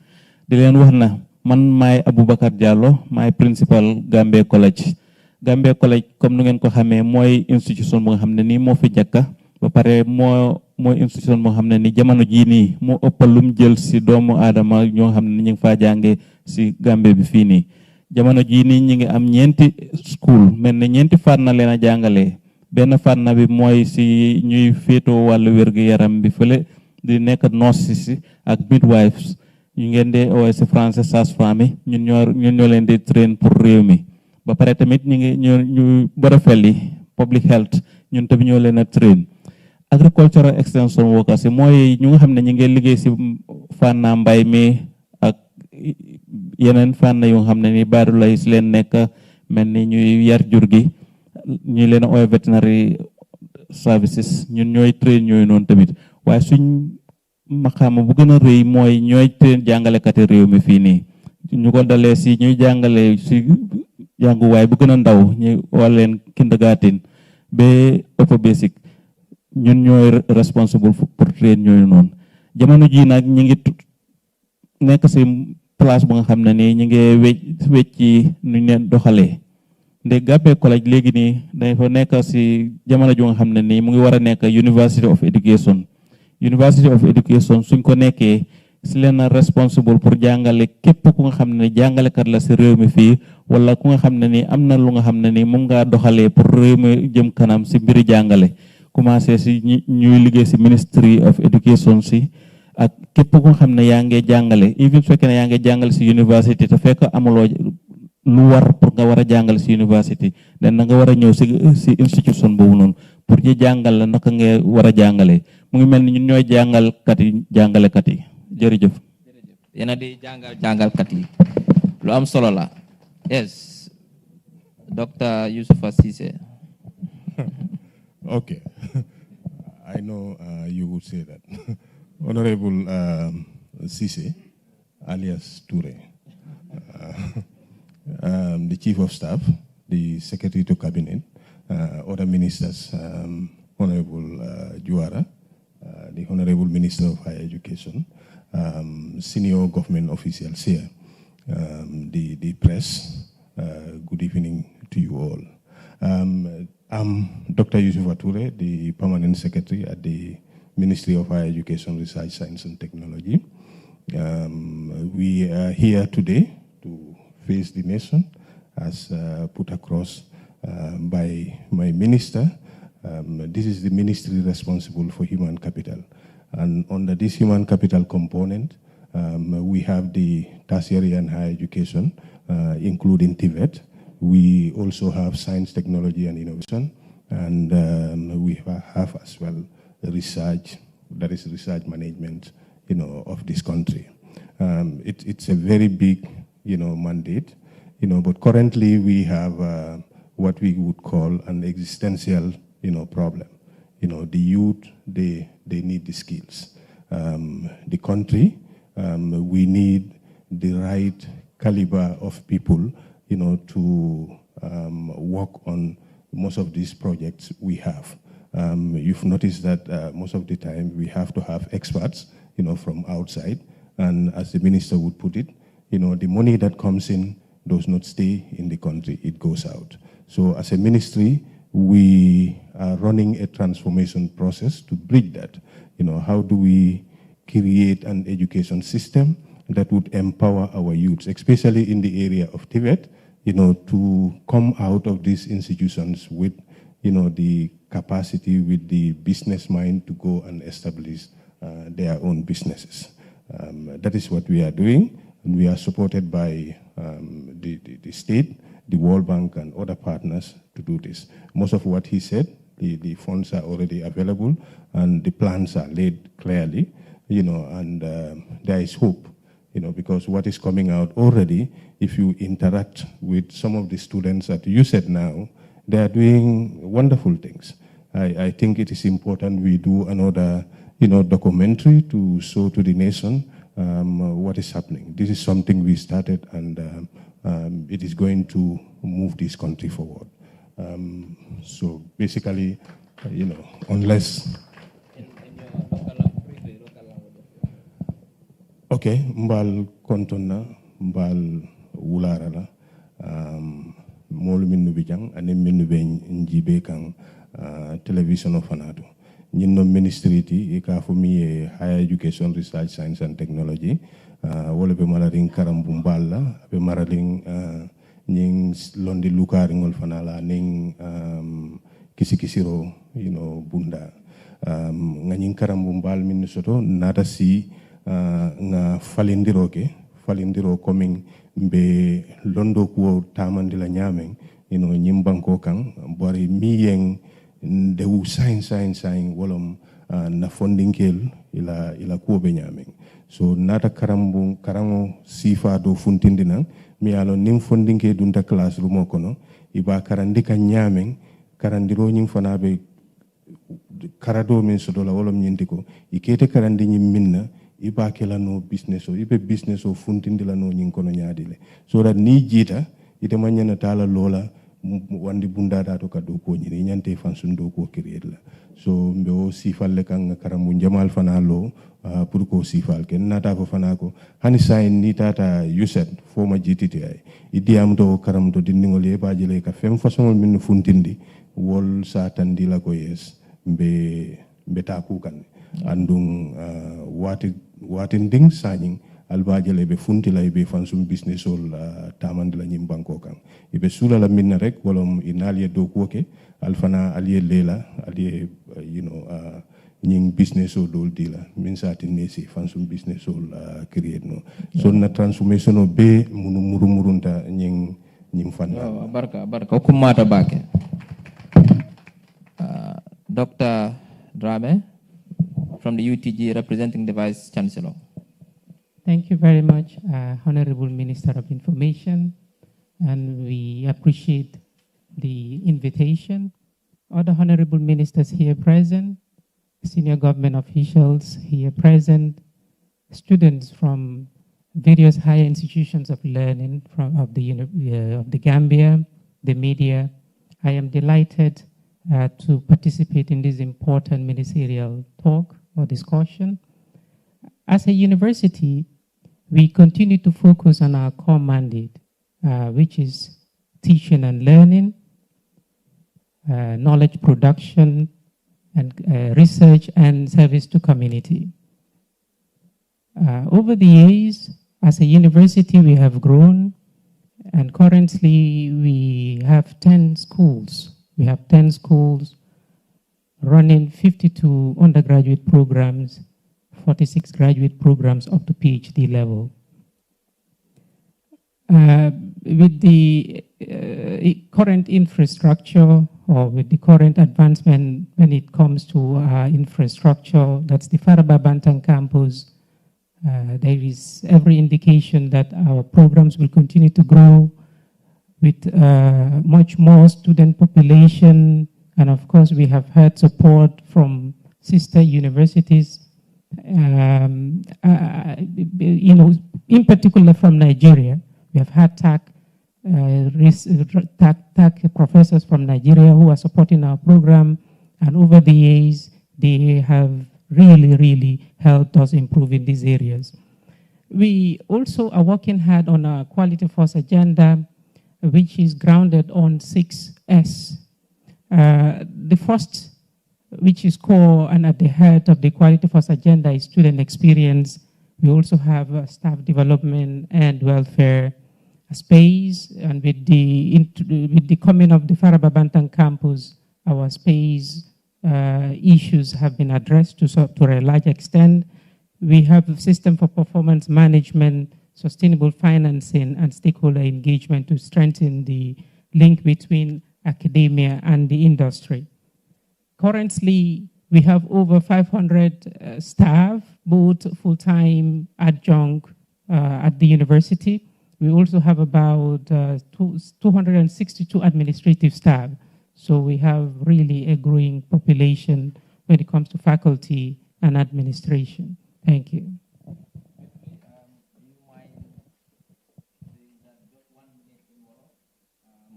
di leen wax na man maay Aboubacar Diallo maay principal Gambia College. Gambia College comme nu ngeen ko xamee mooy institution bu nga xam ne nii moo fi jàkka ba pare mooy institution boo xam ne ni jamono jii nii moo ëppal lum jël si doomu aadama ñoo xam ne ñu ngi faa jàngee si Gambia bi fii nii. Jamono jii nii ñu ngi am ñeenti school mel ne ñeenti fànn leen a jàngalee. Benn fànn bi mooy si ñuy féetoo wàllu wér-gu-yaram bi fële di nekk nurses si ak midwives ñu ngeen di ooy si français sage-femme yi ñun ñoo leen di train pour réew mi. Ba pare tamit ñu borofel yi public health ñun tamit ñoo leen a train. Agricultural extension workers yi mooy ñu nga xam ne ñu ngi liggéey si fànn mbay mi ak yeneen fànn yu nga xam ne ni baadu lay si leen nekk mel ni ñuy yar jur gi ñu leen ooy veterinary services ñun ñooy train ñooy noonu tamit waaye suñ maxaama bu gën a rëy mooy ñooy train jàngalekati réew mi fii nii ñu ko dalee si ñuy jàngale si jànguwaay bu gën a ndaw ñu wal leen kindergarten ba upper basic ñun ñooy responsible pour train ñooy noonu jamono ji nag ñu ngi nekk si place bu nga xam ne nii ñu ngi wecci nu ñu leen doxalee nde Gambia College léegi nii dañ fa nekk si jamono ju nga xam ne nii mu ngi war a nekk University of Education. University of Education suñ ko nekkee si leen responsible pour jàngale képp ku nga xam ne jàngalekat la si réew mi fii wala ku nga xam ne nii am na lu nga xam ne nii moom ngaa doxalee pour réew mi jëm kanam si mbiri jàngale commencé si ñuy liggéey si Ministry of Education si ak képp ku nga xam ne yaa ngi jàngale even su fekkee ne yaa ngi jàngale si university te fekk amuloo lu war pour nga war a jàngale si university dan nga war a ñëw si institution boobu noonu pour ñu jàngal la naka nga war a jàngale mu ngi mel ni ñun ñooy jàngalekat yi jërëjëf. yéen a di jàngalkat yi lu am solo la. Yes, Dr. Yusufa Cissé. Okay, I know you would say that. Honorable Cissé, alias Toure, the Chief of Staff, the Secretary to Cabinet, other ministers, Honorable Juara, the Honorable Minister of Higher Education, senior government officials here, the press, good evening to you all. I'm Dr. Yusufa Toure, the Permanent Secretary at the Ministry of Higher Education, Research, Science and Technology. We are here today to face the nation as put across by my minister, This is the ministry responsible for human capital. And under this human capital component, we have the tertiary and higher education, including TVET. We also have science, technology, and innovation. And we have as well research, that is research management, of this country. It's a very big, mandate, but currently we have what we would call an existential, problem. The youth, they need the skills. The country, we need the right caliber of people, to work on most of these projects we have. You've noticed that most of the time we have to have experts, from outside. And as the minister would put it, the money that comes in does not stay in the country, it goes out. So as a ministry, we are running a transformation process to bridge that. How do we create an education system that would empower our youths, especially in the area of TVET, to come out of these institutions with, the capacity, with the business mind to go and establish their own businesses. That is what we are doing, and we are supported by the state, the World Bank, and other partners to do this. Most of what he said, the funds are already available, and the plans are laid clearly, and there is hope, because what is coming out already, if you interact with some of the students that you said now, they are doing wonderful things. I think it is important we do another, documentary to show to the nation what is happening. This is something we started, and it is going to move this country forward. So basically, unless... Okay, mbal kontona, mbal wularala, molu minnu bijang, ane minnu ben njibe kang television of anato. Nyinno ministry ika fumi higher education, research, science and technology. Wole be malaring karambumbala, be maraling nying londi lukari ngol fanala ning kisikisiro, bunda. Nganying karambumbal minnu soto nata si nga falindiro coming be londo ko tamandila nyameng nyimbanko kan bori miyeng de wu sign wolom na fondinkel ila ko be nyameng so nata karango sifa do funtindina mi alo nim fondinke dunta classroom kono iba karandika nyameng karandiro nyim fanabe karado min sodola wolom nyindiko ikete karandi nyim minna iba kela no business o ibe business o funtindila no nyin kono nyaadile so that ni jita ite manyana tala lola wandi bunda dato ka do ko nyini nyante fansun do ko create la so mbe o sifal le kan karamu jamal fanalo pour ko sifal ken nata ko fanako hani sain ni tata yuset foma jititi ay idiam do karam do dindingol e bajele ka fem façon min funtindi wol sa tandila ko yes mbe ta ku kan andung watin ding sagning albajele be funtila be fansum business ol tamandla nyim banko kan ibe sula la minna rek wolom inalie do koke alfana aliye lela aliye nying business ol dol dila min sati nesi fansum business ol create no so na transformation o be murumurunta nying fanna barka kumata bake Dr. Jammeh from the UTG representing the Vice Chancellor. Thank you very much, Honorable Minister of Information, and we appreciate the invitation. Other honorable ministers here present, senior government officials here present, students from various higher institutions of learning of the Gambia, the media. I am delighted to participate in this important ministerial talk or discussion. As a university, we continue to focus on our core mandate, which is teaching and learning, knowledge production, and research and service to community. Over the years, as a university, we have grown, and currently we have 10 schools. We have 10 schools running 52 undergraduate programs, 46 graduate programs up to PhD level. With the current infrastructure, or with the current advancement when it comes to infrastructure, that's the Faraba Bantan campus, there is every indication that our programs will continue to grow with much more student population. And of course, we have had support from sister universities, in particular from Nigeria. We have had TAC professors from Nigeria who are supporting our program, and over the years, they have really helped us improve in these areas. We also are working hard on a quality first agenda, which is grounded on 6S. The first, which is core and at the heart of the quality first agenda, is student experience. We also have staff development and welfare space, and with the coming of the Faraba Bantan campus, our space issues have been addressed to a large extent. We have a system for performance management, sustainable financing, and stakeholder engagement to strengthen the link between academia and the industry. Currently, we have over 500 staff, both full-time, adjunct at the university. We also have about 262 administrative staff. So we have really a growing population when it comes to faculty and administration. Thank you.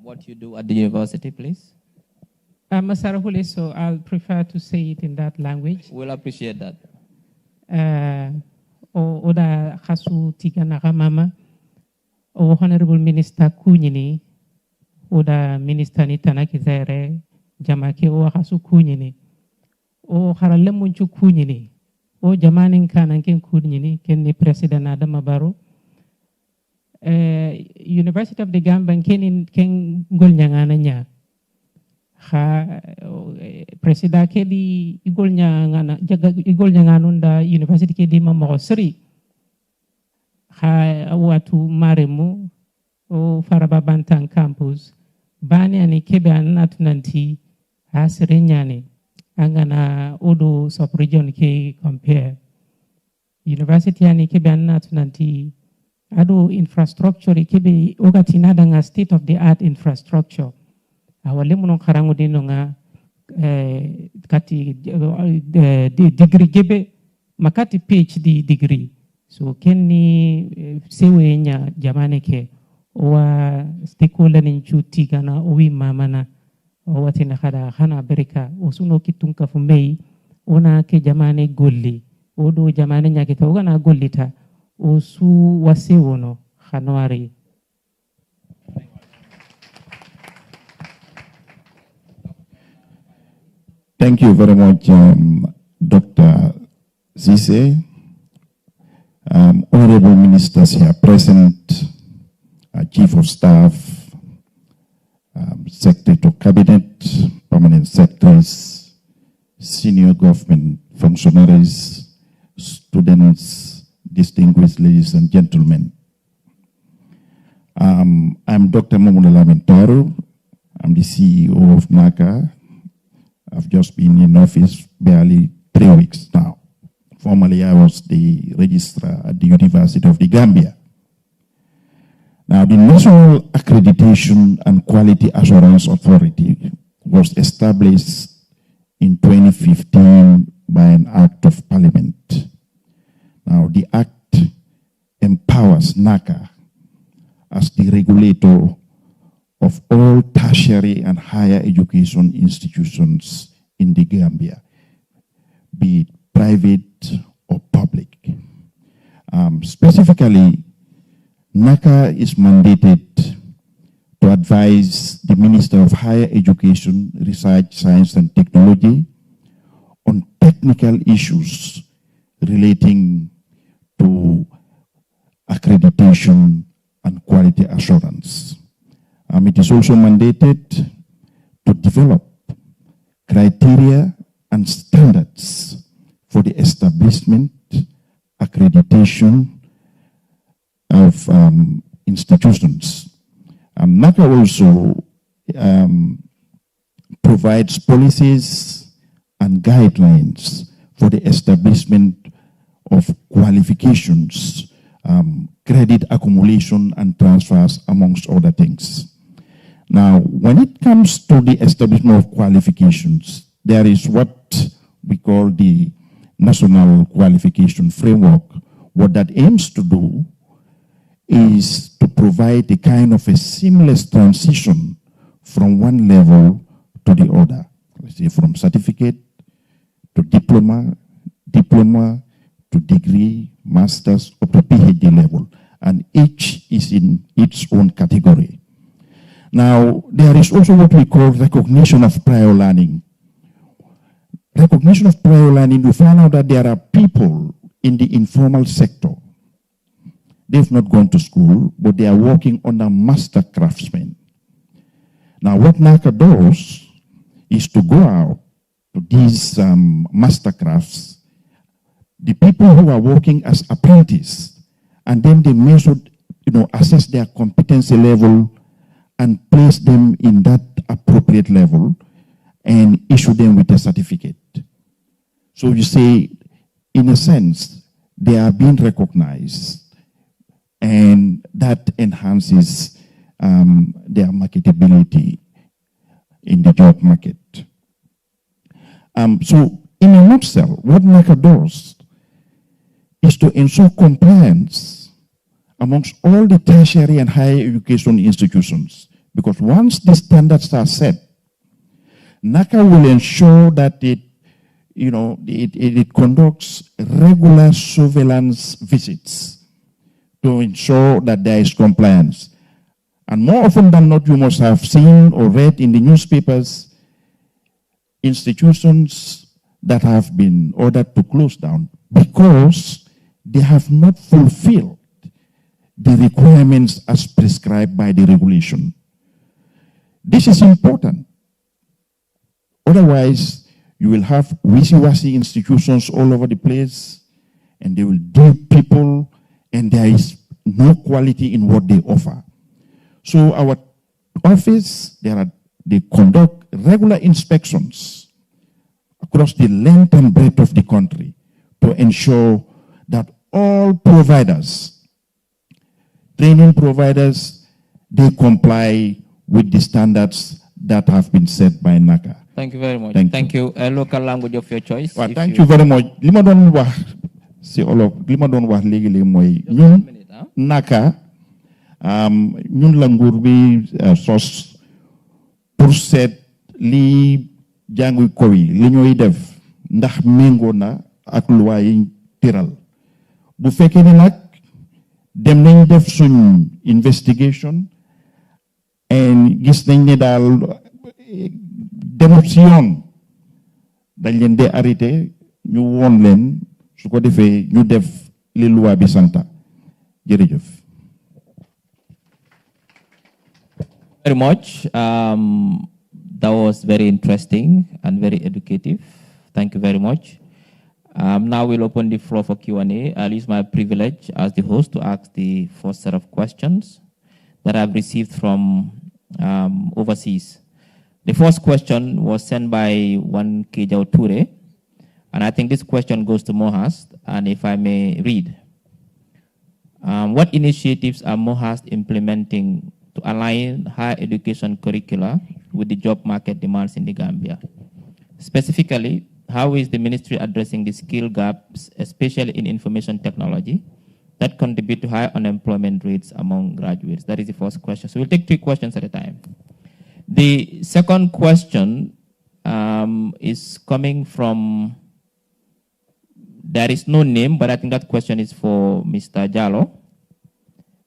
What you do at the university, please? Masarahule, so I'll prefer to say it in that language. We'll appreciate that. Oda Hasu Tigana Mama, Honorable Minister Kunyini, Oda Minister Nitanaki Zere, Jamake o Hasu Kunyini, O Haralemunchu Kunyini, O Jamanin Kanankin Kunyini, Kenny President Adama Barrow. University of the Gambia ken golnyangananya ha presida ke di igolnyangana jaga igolnyanganunda university ke di mamosri ha watu maremu o Faraba Bantan campus bani ani kebe anatu nanti asirenyane angana odo sub region ke compare university ani kebe anatu nanti ado infrastructure ikebe ogatina danga state of the art infrastructure awale muno karango dino nga kati degree gebe makati PhD degree so kenni sewenya jamane ke wa stakeholder ninchuti gana owi mamana watina khada khana bereka osuno kitunka fumei ona ke jamane golli odo jamane nyakita ogana gollita Osu wasewono Hanwari. Thank you very much, Dr. Zise. Honorable ministers here present, Chief of Staff, Secretary to Cabinet, Permanent Secretaries, Senior Government Functionaries, students, distinguished ladies and gentlemen. I'm Dr. Momula Lamintoro. I'm the CEO of NACA. I've just been in office barely 3 weeks now. Formerly, I was the registrar at the University of the Gambia. Now, the National Accreditation and Quality Assurance Authority was established in 2015 by an Act of Parliament. Now, the Act empowers NACA as the regulator of all tertiary and higher education institutions in the Gambia, be it private or public. Specifically, NACA is mandated to advise the Minister of Higher Education, Research, Science and Technology on technical issues relating to accreditation and quality assurance. It is also mandated to develop criteria and standards for the establishment, accreditation of institutions. NACA also provides policies and guidelines for the establishment of qualifications, credit accumulation and transfers, amongst other things. Now, when it comes to the establishment of qualifications, there is what we call the National Qualification Framework. What that aims to do is to provide a kind of a seamless transition from one level to the other. Let's say from certificate to diploma, diploma to degree, master's, up to PhD level. And each is in its own category. Now, there is also what we call recognition of prior learning. Recognition of prior learning, we found out that there are people in the informal sector. They've not gone to school, but they are working under master craftsmen. Now, what NACA does is to go out to these master crafts, the people who are working as apprentices, and then they measure, assess their competency level and place them in that appropriate level and issue them with a certificate. So you say, in a sense, they are being recognized, and that enhances their marketability in the job market. So in a nutshell, what NACA does is to ensure compliance amongst all the tertiary and higher education institutions. Because once the standards are set, NACA will ensure that it conducts regular surveillance visits to ensure that there is compliance. And more often than not, you must have seen or read in the newspapers institutions that have been ordered to close down because they have not fulfilled the requirements as prescribed by the regulation. This is important. Otherwise, you will have wishy-washy institutions all over the place, and they will dupe people, and there is no quality in what they offer. So our office, they conduct regular inspections across the length and breadth of the country to ensure that all providers, training providers, they comply with the standards that have been set by NACA. Thank you very much. Thank you. A local language of your choice. Well, thank you very much. Lima don wax si olof, lima don wax léegi moy ñun NACA ñun la nguur bi sos pour seet li jàngu ko yi li ñoy def ndax méngoo na ak loi yi tëral. Bu fekkee ne nag dem nañ def suñ investigation and gis nañ ne daal demut si yoon dañ leen dee arrêté ñu woon leen su ko defee ñu def li loi bi santa. Jërëjëf. Very much. That was very interesting and very educative. Thank you very much. Now we'll open the floor for Q&A. I'll use my privilege as the host to ask the first set of questions that I've received from overseas. The first question was sent by one Kejao Ture, and I think this question goes to Mohast, and if I may read. What initiatives are Mohast implementing to align higher education curricula with the job market demands in the Gambia? Specifically, how is the ministry addressing the skill gaps, especially in information technology, that contribute to high unemployment rates among graduates? That is the first question. So we'll take 3 questions at a time. The second question is coming from, there is no name, but I think that question is for Mr. Jallo.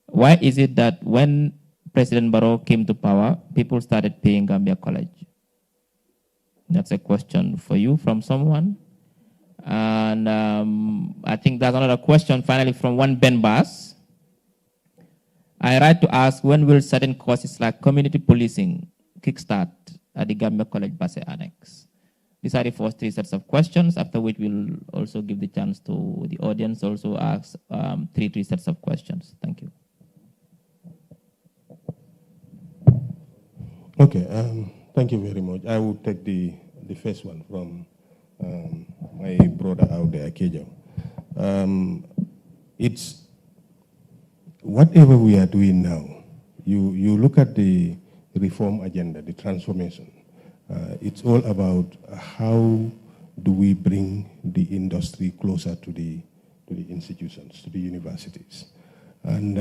Why is it that when President Barrow came to power, people started paying Gambia College? That's a question for you from someone. And I think that's another question finally from one Ben Bass. I write to ask, when will certain courses like community policing kickstart at the Gambia College Basse Annex? These are the first three sets of questions, after which we'll also give the chance to the audience also ask three sets of questions. Thank you. Okay, thank you very much. I will take the first one from my brother out there, Kejo. It's whatever we are doing now, you look at the reform agenda, the transformation, it's all about how do we bring the industry closer to the institutions, to the universities. And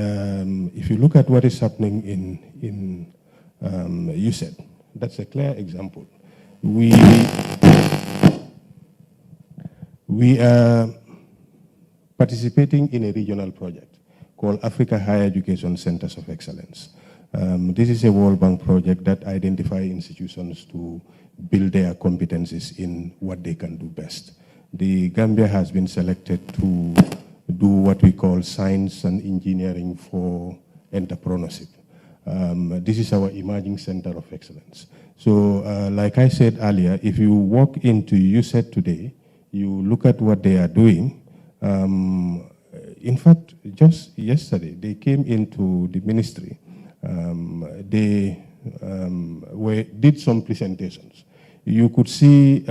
if you look at what is happening in you said, that's a clear example. We are participating in a regional project called Africa Higher Education Centers of Excellence. This is a World Bank project that identifies institutions to build their competencies in what they can do best. The Gambia has been selected to do what we call science and engineering for entrepreneurship. This is our emerging center of excellence. So like I said earlier, if you walk into USET today, you look at what they are doing. In fact, just yesterday, they came into the ministry. They did some presentations. You could see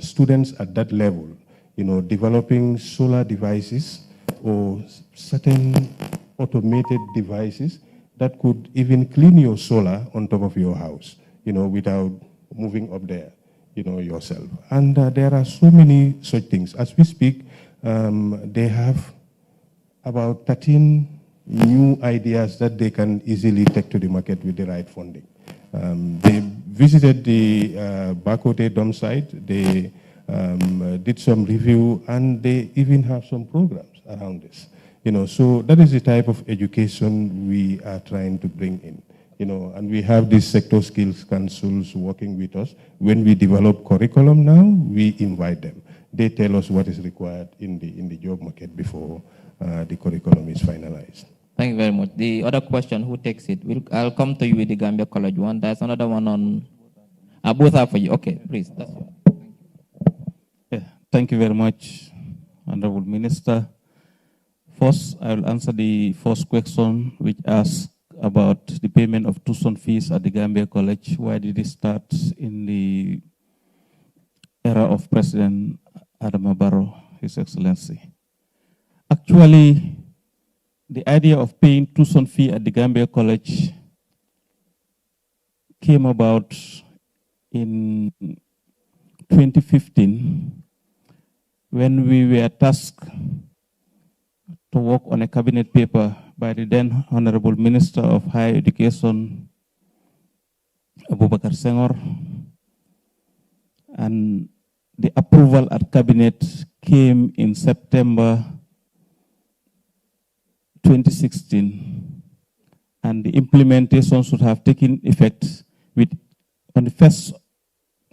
students at that level, developing solar devices or certain automated devices that could even clean your solar on top of your house, without moving up there, yourself. And there are so many such things. As we speak, they have about 13 new ideas that they can easily take to the market with the right funding. They visited the Bakote Dome site, they did some review, and they even have some programs around this. So that is the type of education we are trying to bring in. And we have these sector skills councils working with us. When we develop curriculum now, we invite them. They tell us what is required in the job market before the curriculum is finalized. Thank you very much. The other question, who takes it? I'll come to you with the Gambia College one. There's another one on, both are for you. Okay, please. That's you. Yeah, thank you very much, Honorable Minister. First, I will answer the first question, which asks about the payment of tuition fees at the Gambia College. Why did it start in the era of President Adama Barrow, His Excellency? Actually, the idea of paying tuition fee at the Gambia College came about in 2015 when we were tasked to work on a cabinet paper by the then Honorable Minister of Higher Education, Abubakar Senghor, and the approval at cabinet came in September 2016, and the implementation should have taken effect on the 1st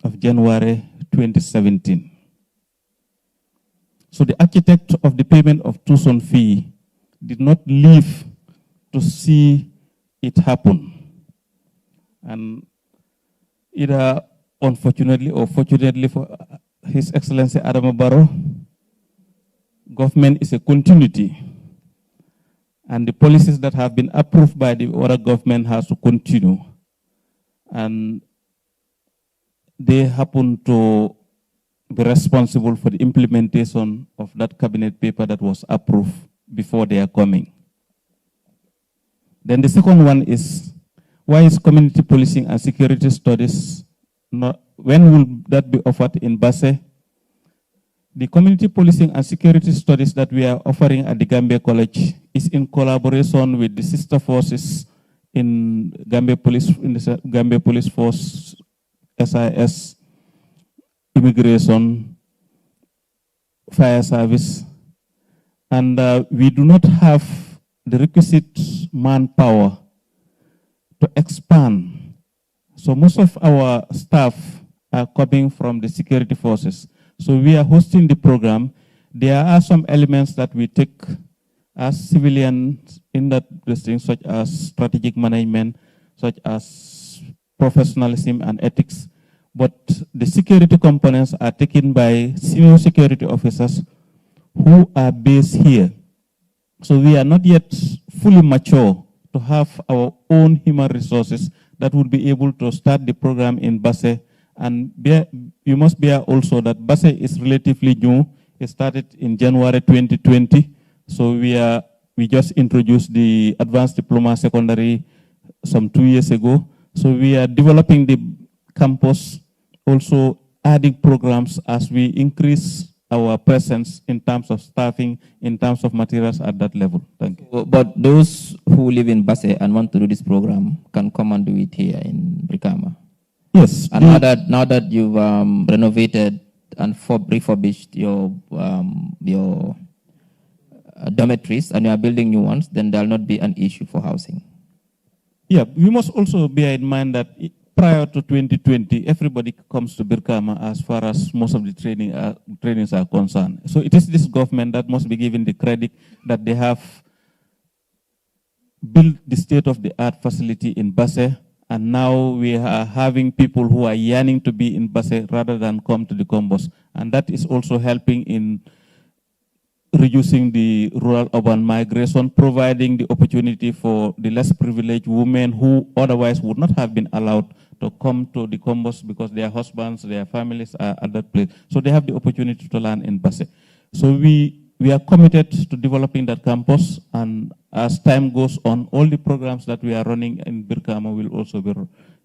of January 2017. So the architect of the payment of tuition fee did not live to see it happen. And either unfortunately or fortunately for His Excellency Adama Barrow, government is a continuity. And the policies that have been approved by the other government has to continue. And they happen to be responsible for the implementation of that cabinet paper that was approved before they are coming. Then the second one is, why is community policing and security studies not, when will that be offered in Basse? The community policing and security studies that we are offering at the Gambia College is in collaboration with the sister forces in Gambia Police Force, SIS, Immigration, Fire Service, and we do not have the requisite manpower to expand. So most of our staff are coming from the security forces. So we are hosting the program. There are some elements that we take as civilians in that thing, such as strategic management, such as professionalism and ethics. but the security components are taken by civil security officers who are based here. So we are not yet fully mature to have our own human resources that would be able to start the program in Basse. And you must bear also that Basse is relatively new. It started in January 2020. So we just introduced the advanced diploma secondary some 2 years ago. So we are developing the campus, also adding programs as we increase our presence in terms of staffing, in terms of materials at that level. Thank you. But those who live in Basse and want to do this program can come and do it here in Brikama. Yes. And now that you've renovated and refurbished your dormitories and you are building new ones, then there will not be an issue for housing. Yeah, we must also bear in mind that prior to 2020, everybody comes to Brikama as far as most of the trainings are concerned. So it is this government that must be given the credit that they have built the state-of-the-art facility in Basse, and now we are having people who are yearning to be in Basse rather than come to the Combos. And that is also helping in reducing the rural-urban migration, providing the opportunity for the less privileged women who otherwise would not have been allowed to come to the Combos because their husbands, their families are at that place. So they have the opportunity to learn in Basse. So we are committed to developing that campus, and as time goes on, all the programs that we are running in Brikama will also be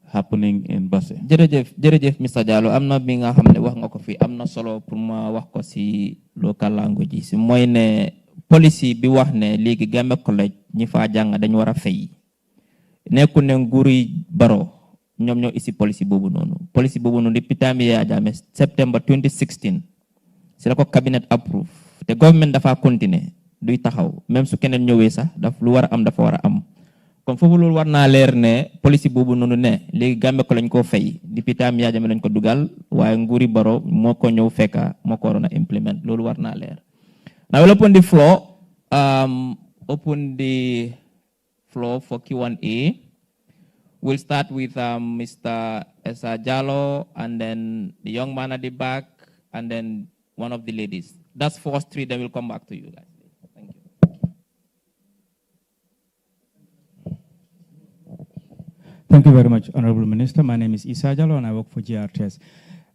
happening in Basse. Jërëjëf Mr. Diallo, am na bi nga xam ne wax nga ko fi, am na solo pour ma wax ko si local language si mooy ne policy bi wax ne léegi Gambia College ñi fa jàng dañu war a fay nekku ne nguuri Barrow ñoom ñoo isi policy boobu noonu depuis time Yahya Jammeh September 2016 si la ko cabinet approve te government dafa continuer duy taxaw même su keneen ñëwee sax daf lu war a am dafa war a am kon foofu loolu war naa leer ne policy boobu noonu ne léegi Gambia ko lañ koo fay depuis time Yahya Jammeh lañ ko dugal waaye nguuri Barrow moo ko ñëw fekka moo ko waroon a implement loolu war naa leer. Now we'll open the floor. For Q&A. We'll start with Mr. Esa Jallo, and then the young man at the back, and then one of the ladies. That's first three, then we'll come back to you guys. Thank you. Thank you very much, Honorable Minister. My name is Esa Jallo, and I work for GRTS.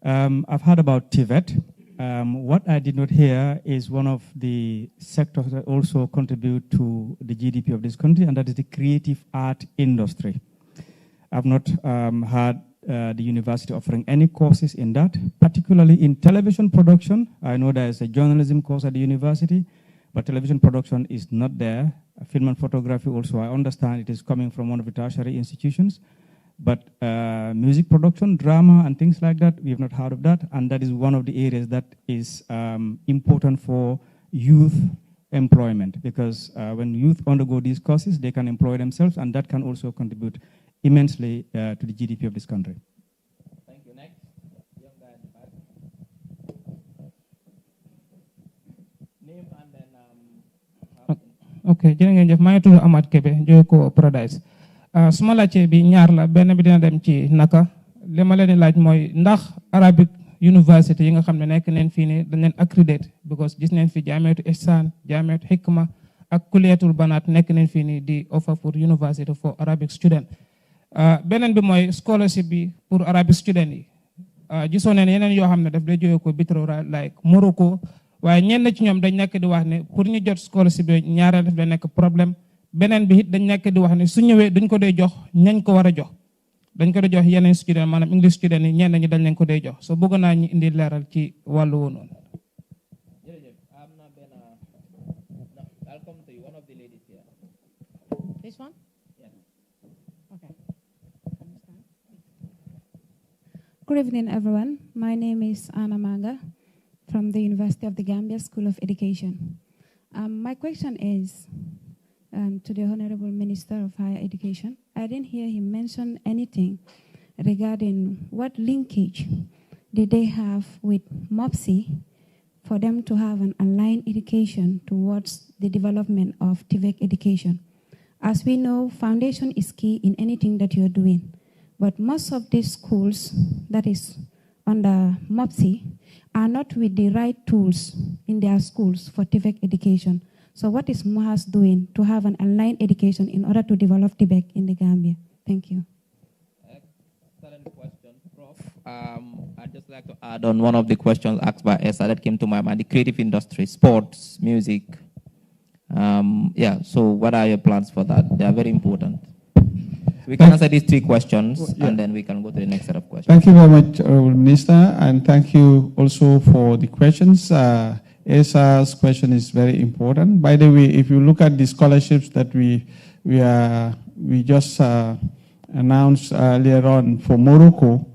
I've heard about TVET. What I did not hear is one of the sectors that also contribute to the GDP of this country, and that is the creative art industry. I've not heard the university offering any courses in that, particularly in television production. I know there is a journalism course at the university, but television production is not there. Film and photography also, I understand it is coming from one of the tertiary institutions. But music production, drama, and things like that, we have not heard of that. And that is one of the areas that is important for youth employment, because when youth undergo these courses, they can employ themselves, and that can also contribute immensely to the GDP of this country. Thank you. Next. Name and then... Okay, jërë ngeen jëf, maa ngi tudd Amath Kebe, jóge ko Paradise. Suma laajte bi ñaar la, benn bi dina dem ci naka li ma leen di laaj mooy ndax Arabic University yi nga xam ne nekk neen fii nii dañ leen accredit, because gis neen fi Jaamiatu Ihsan, Jaamiatu Hikma ak Kulliyatul Banaat nekk neen fii nii di offer for university for Arabic student. Beneen bi mooy scholarship bi pour Arabic student yi gisoo neen yeneen yoo xam ne daf lay jóge ko bitro like Morocco, waaye ñenn ci ñoom dañ nekk di wax ne pour ñu jot scholarship bi ñaareel daf lay nekk problème. Beneen bi it dañ nekk di wax ne su ñëwee duñ ko dee jox ñañ ko war a jox, dañ ko dee jox yeneen student maanaam English student yi ñenn ñi dañ leen ko dee jox, so bëgg naa ñu indi leeral ci wàllu woon noonu. Jërëjëf, am na benn I'll come to you, one of the ladies here. This one? Yeah. Okay. Good evening, everyone. My name is Anna Manga from the University of the Gambia School of Education. My question is to the Honorable Minister of Higher Education. I didn't hear him mention anything regarding what linkage did they have with MOPSI for them to have an online education towards the development of TVET education. As we know, foundation is key in anything that you're doing. But most of these schools that is under MOPSI are not with the right tools in their schools for TVEC education. So what is MOHAS doing to have an online education in order to develop TVEC in the Gambia? Thank you. Excellent question, Prof. I'd just like to add on one of the questions asked by Esa that came to my mind, the creative industry, sports, music. So what are your plans for that? They are very important. We can answer these 3 questions, and then we can go to the next set of questions. Thank you very much, Honorable Minister, and thank you also for the questions. Esa's question is very important. By the way, if you look at the scholarships that we just announced earlier on for Morocco,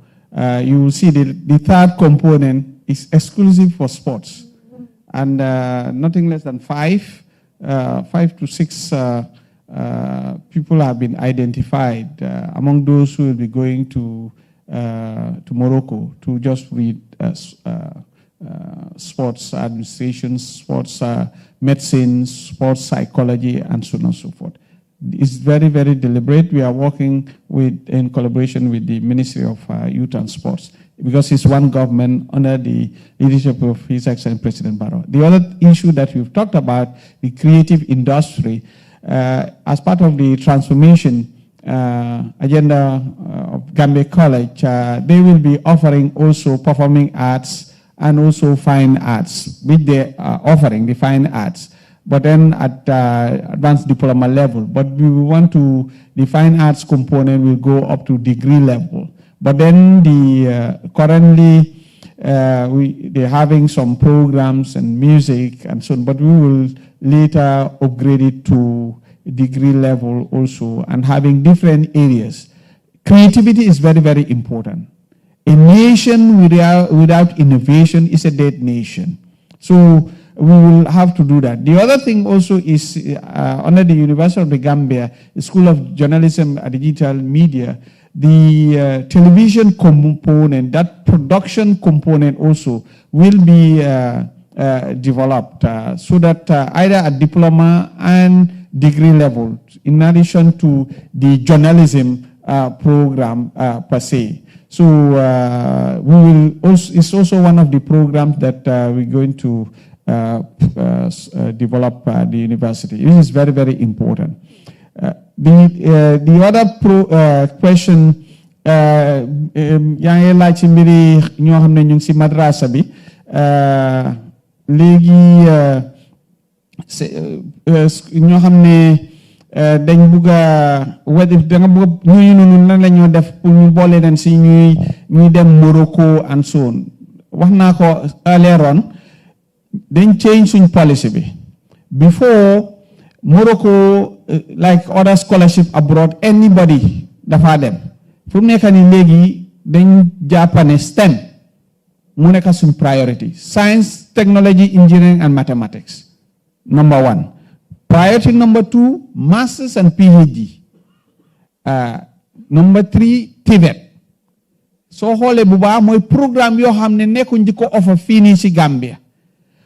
you will see the third component is exclusive for sports, and nothing less than 5 to 6 people have been identified among those who will be going to Morocco to just read sports administration, sports medicine, sports psychology, and so on and so forth. It's very, very deliberate. We are working in collaboration with the Ministry of Youth and Sports, because it's one government under the leadership of His Excellency President Barrow. The other issue that we've talked about, the creative industry, as part of the transformation agenda of Gambia College, they will be offering also performing arts and also fine arts, which they are offering the fine arts, but then at advanced diploma level. But we want to, the fine arts component will go up to degree level. But then currently they're having some programs and music and so on, but we will later upgrade it to degree level also, and having different areas. Creativity is very, very important. A nation without innovation is a dead nation. So we will have to do that. The other thing also is under the University of the Gambia, the School of Journalism and Digital Media, the television component, that production component also will be developed so that either at diploma and degree level, in addition to the journalism program per se. So we will also, it's also one of the programs that we're going to develop the university. This is very, very important. The other question, yaa ngi laaj ci mbiri ñoo xam ne ñu ngi si madrasa bi léegi ñoo xam ne dañ bugg a da nga bugg ñooñu noonu nan la ñoo def pour ñu boole leen si ñuy dem Morocco and so on. Wax naa ko earlier on, dañ change suñ policy bi. Before Morocco, like other scholarship abroad, anybody dafa dem. Fu mu nekk nii léegi dañ jàppane STEM mu nekk suñ priority. Science, technology, engineering and mathematics. Number 1. Priority number 2, masters and PhD. Number 3, TVET. So xoolee bu baax mooy programme yoo xam ne nekkuñ di ko offer fii nii si Gambia.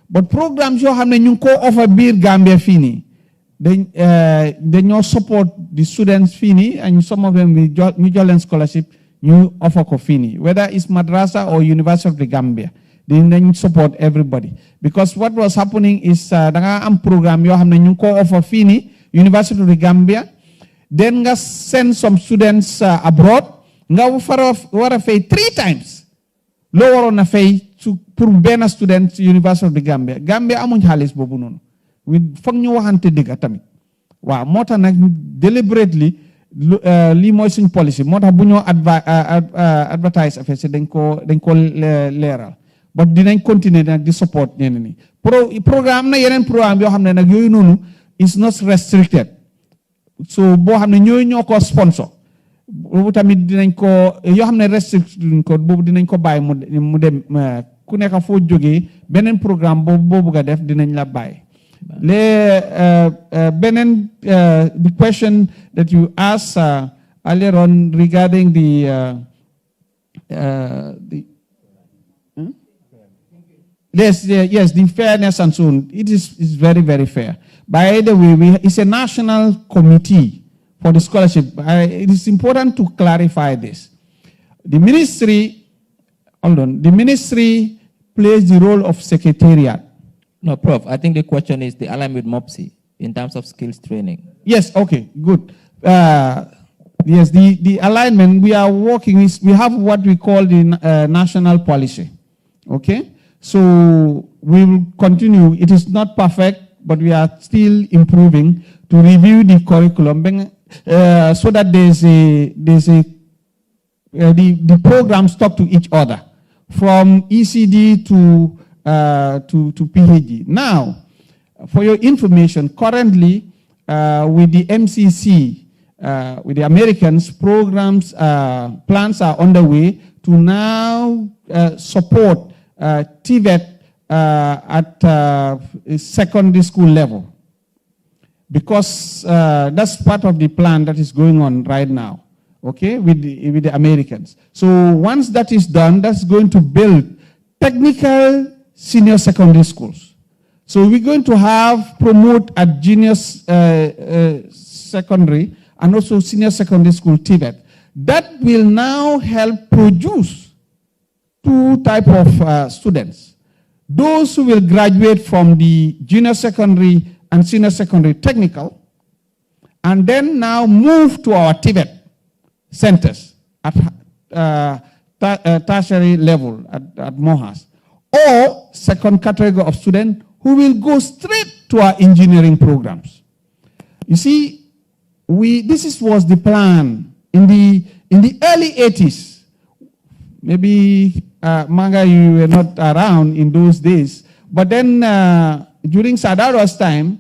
But programs yoo xam ne ñu ngi ko offer biir Gambia fii nii dañoo support the students fii nii, and some of them ñu jox leen scholarship ñu offer ko fii nii, whether it's madrasa or University of the Gambia. They support everybody, because what was happening is da nga am programme yoo xam ne ñu ngi ko offer fii nii University of the Gambia, then nga send some students abroad, nga war a fay 3 times loo waroon a fay pour benn student University of the Gambia. Gambia amuñ xaalis boobu noonu. Foog ñu waxante dëgg tamit. Waaw moo tax nag deliberately lii mooy suñ policy, moo tax bu ñoo advertise affaire si dañ ko leeral. But dinañ continuer nag di support ñeneen ñi. Programme na yeneen programme yoo xam ne nag yooyu noonu is not restricted. So boo xam ne ñoo ko sponsor. Boobu tamit dinañ ko yoo xam ne restricted ko boobu dinañ ko bàyyi mu dem ku nekk foo jógee beneen programme boo bëgg a def dinañ la bàyyi. The question that you asked earlier on regarding the fairness and so on, it is very, very fair. By the way, it's a national committee for the scholarship. It is important to clarify this. The ministry, the ministry plays the role of secretariat. No, Prof, I think the question is the alignment with MOPSI in terms of skills training. Yes, okay, good. Yes, the alignment, we are working, we have what we call the national policy, okay? So we will continue. It is not perfect, but we are still improving to review the curriculum so that the programs talk to each other from ECD to PhD. Now, for your information, currently with the MCC, with the Americans, plans are underway to now support TVET at secondary school level, because that's part of the plan that is going on right now, okay, with the Americans. So once that is done, that's going to build technical senior secondary schools. So we're going to promote at junior secondary and also senior secondary school TVET. That will now help produce two types of students. Those who will graduate from the junior secondary and senior secondary technical, and then now move to our TVET centers at tertiary level at MOHAS, or second category of students who will go straight to our engineering programs. You see, this was the plan in the early 80s. Maybe Manga, you were not around in those days, but then during Sadaro's time,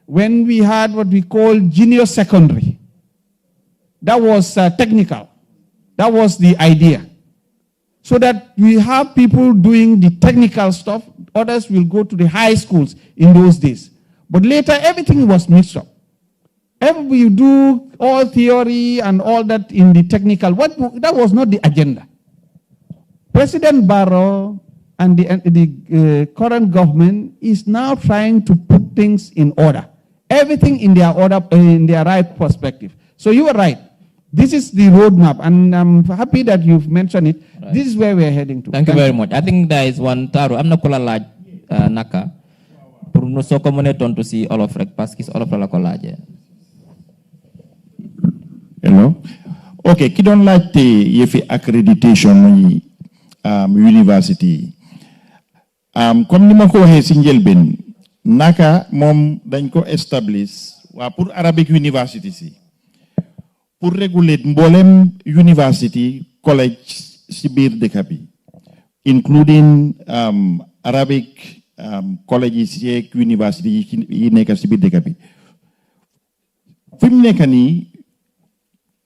when we had what we call junior secondary, that was technical. That was the idea. So that we have people doing the technical stuff, others will go to the high schools in those days. But later, everything was mixed up. You do all theory and all that in the technical. That was not the agenda. President Barrow and the current government is now trying to put things in order. Everything in their order, in their right perspective. So you are right. This is the roadmap, and I'm happy that you've mentioned it. Right. This is where we're heading to. Thank you very much. I think there is one taro. I'm not going to naka. Pour nous so commoner to see all of rek parce que all of la collage. Hello. Okay, ki don laajte yefi accreditation university. Comme ni ma ko waxe ci njëlbeen naka mom dañ ko establish wa pour Arabic University si. Pour réguler mbolem university college ci biir dëkk bi, including Arabic colleges yeeg university yi nekk ci biir dëkk bi. Fi mu nekk nii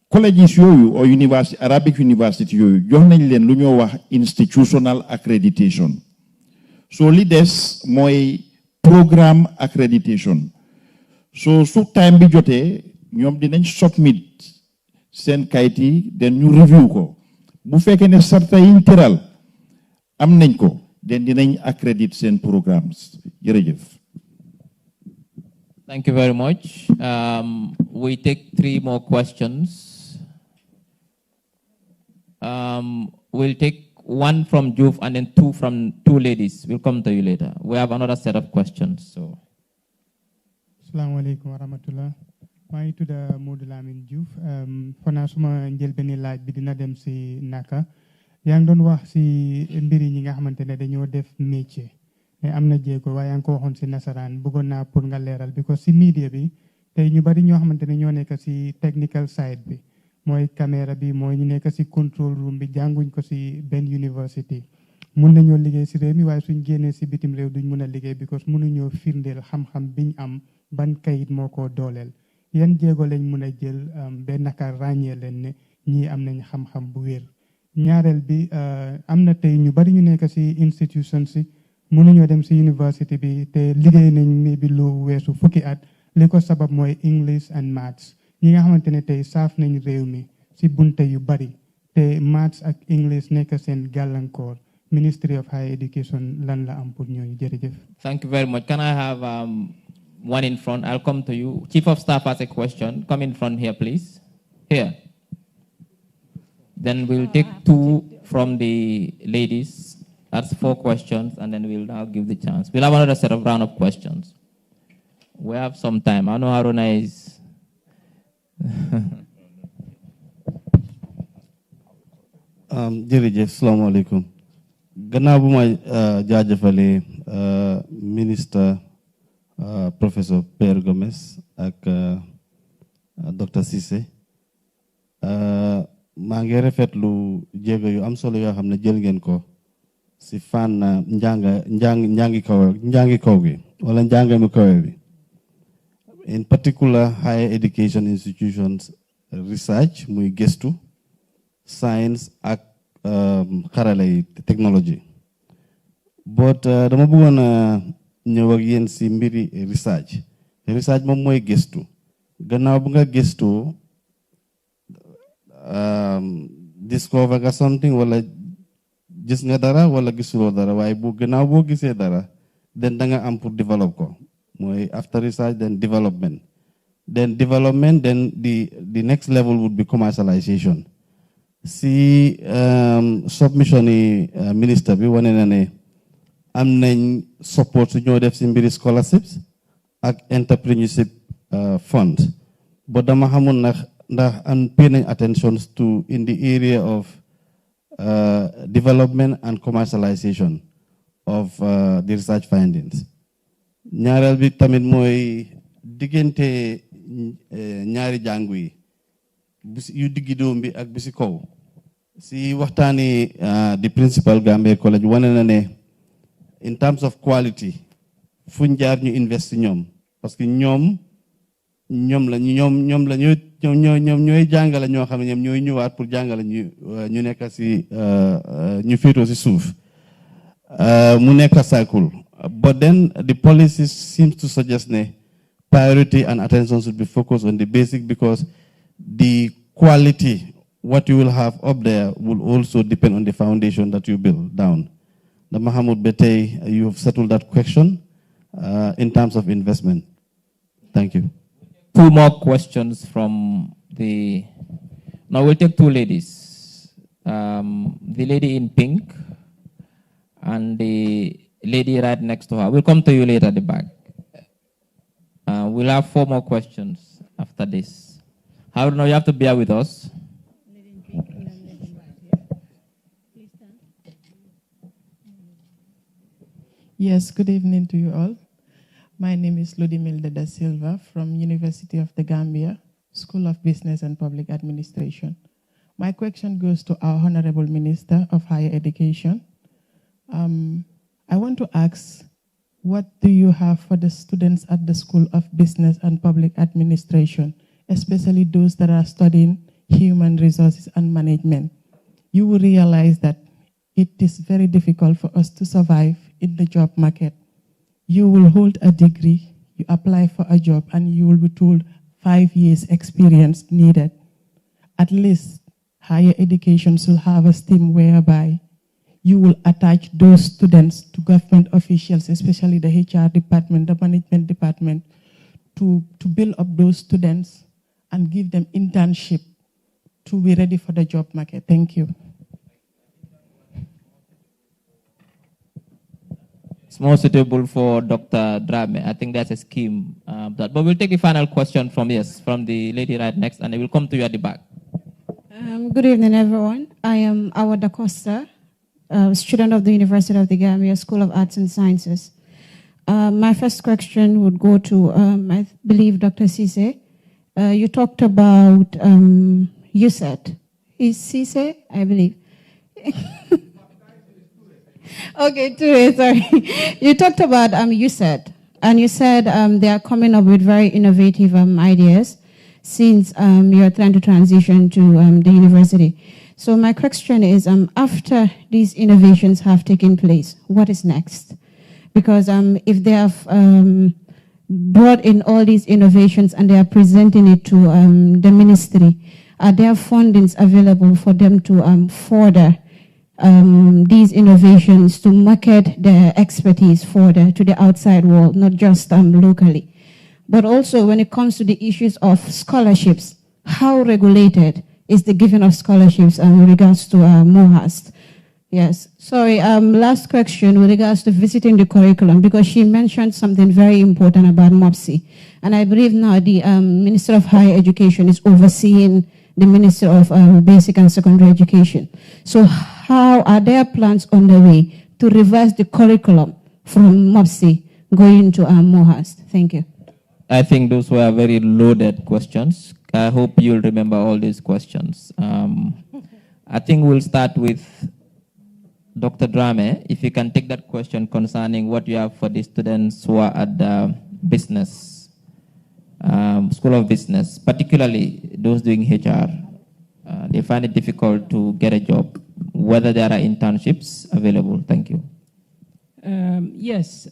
colleges yooyu or university Arabic university yooyu jox nañ leen lu ñoo wax institutional accreditation. So li des mooy programme accreditation. So su time bi jotee ñoom dinañ submit seen kayit yi den ñu review ko. Bu fekkee ne sarta yiñ tëral am nañ ko den dinañ accredit seen programmes. Jërëjëf. Thank you very much. We take 3 more questions. We'll take 1 from Juf and then 2 from 2 ladies. We'll come to you later. We have another set of questions. So. Assalamu alaikum wa rahmatullah. maa ngi tudd Modou Lamine Diouf fanaa suma njëlbéeni laaj bi dina dem si naka yaa ngi doon wax si mbiri ñi nga xamante ne dañoo def métier ne am na jéego waaye yaa ngi ko waxoon si nasaraan bëggoon naa pour nga leeral because si media bi tey ñu bari ñoo xamante ne ñoo nekk si technical side bi mooy caméra bi mooy ñu nekk si control room bi jànguñ ko si benn university mun nañoo liggéey si réew mi waaye suñ génnee si bitim réew duñ mun a liggéey because mënuñoo firndeel xam-xam biñ am ban kayit moo ko dooleel yan jéego lañ mun a jël ba naka ràññee leen ne ñii am nañ xam-xam bu wér ñaareel bi am na tey ñu bari ñu nekk si institution si mënuñoo dem si university bi te liggéey nañ mi bi lu weesu fukki at li ko sabab mooy English and Maths ñi nga xamante ne tey saaf nañ réew mi si bunte yu bari te Maths ak English nekk seen gàllankoor Ministry of Higher Education lan la am pour ñooñu jërëjëf. Thank you very much. Can I have one in front. I'll come to you. Chief of Staff has a question. Come in front here, please. Here. Then we'll take two from the ladies. That's 4 questions, and then we'll now give the chance. We'll have another set of round of questions. We have some time. I know Haruna is... jërëjëf salaamaaleykum gannaaw bu ma jaajëfale ministre professeur Pierre Gomes ak docteur Cissé maa ngi rafetlu jéego yu am solo yoo xam ne jël ngeen ko si fànn njàngi kaw gi wala njàngami kawe bi in particular higher education institutions research muy gëstu science ak xarala yi technology but dama bëggoon a ñëw ak yéen si mbiri research moom mooy gëstu gannaaw bu nga gëstu discover nga something wala gis nga dara wala gisuloo dara waaye bu gannaaw boo gisee dara then da nga am pour develop ko mooy after research then development then the next level would be commercialization. Si submission ni minister bi wane na ne am nañ support su ñoo def si mbiri scholarships ak entrepreneurship fund but dama xamul ndax am pay nañ attention to in the area of development and commercialization of the research findings. Ñaareel bi tamit mooy diggante ñaari jàngu yi yu diggi doom bi ak bi si kaw si waxtaani the principal Gambia College wane na ne in terms of quality fuñ jaar ñu invest ñoom parce que ñoom ñooy jàngale ñoo xam ne ñoom ñooy ñëwaat pour jàngale ñu nekk si ñu féetoo si suuf mu nekk cycle but then the policy seems to suggest ne priority and attention should be focused on the basic because the quality, what you will have up there, will also depend on the foundation that you build down. The Mahamoud Betey, you have settled that question in terms of investment. Thank you. 2 more questions from the... Now we'll take 2 ladies. The lady in pink and the lady right next to her. We'll come to you later at the back. We'll have 4 more questions after this. However, you have to bear with us. Yes, good evening to you all. My name is Ludimilda da Silva from University of the Gambia, School of Business and Public Administration. My question goes to our Honorable Minister of Higher Education. I want to ask, what do you have for the students at the School of Business and Public Administration, especially those that are studying human resources and management? You will realize that it is very difficult for us to survive in the job market. You will hold a degree, you apply for a job, and you will be told 5 years experience needed. At least higher education should have a stream whereby you will attach those students to government officials, especially the HR department, the management department, to build up those students and give them internship to be ready for the job market. Thank you. It's more suitable for Dr. Drame. I think that's a scheme. But we'll take a final question from the lady right next, and I will come to you at the back. Good evening, everyone. I am Awa Da Costa, student of the University of the Gambia, School of Arts and Sciences. My first question would go to, I believe, Dr. Cisse. You talked about USAT. Is Cisse? I believe. Okay, sorry. You talked about USAT, and you said they are coming up with very innovative ideas since you're trying to transition to the university. So my question is, after these innovations have taken place, what is next? Because if they have brought in all these innovations and they are presenting it to the ministry, are there fundings available for them to further these innovations, to market their expertise further to the outside world, not just locally? But also when it comes to the issues of scholarships, how regulated is the giving of scholarships in regards to MOHAST? Yes, sorry, last question with regards to visiting the curriculum, because she mentioned something very important about MOPSI. And I believe now the Minister of Higher Education is overseeing the Minister of Basic and Secondary Education. So how are there plans on the way to revise the curriculum from MOPSI going to MOHAST? Thank you. I think those were very loaded questions. I hope you'll remember all these questions. I think we'll start with Dr. Jammeh, if you can take that question concerning what you have for the students who are at the business, School of Business, particularly those doing HR. They find it difficult to get a job, whether there are internships available. Thank you. Yes,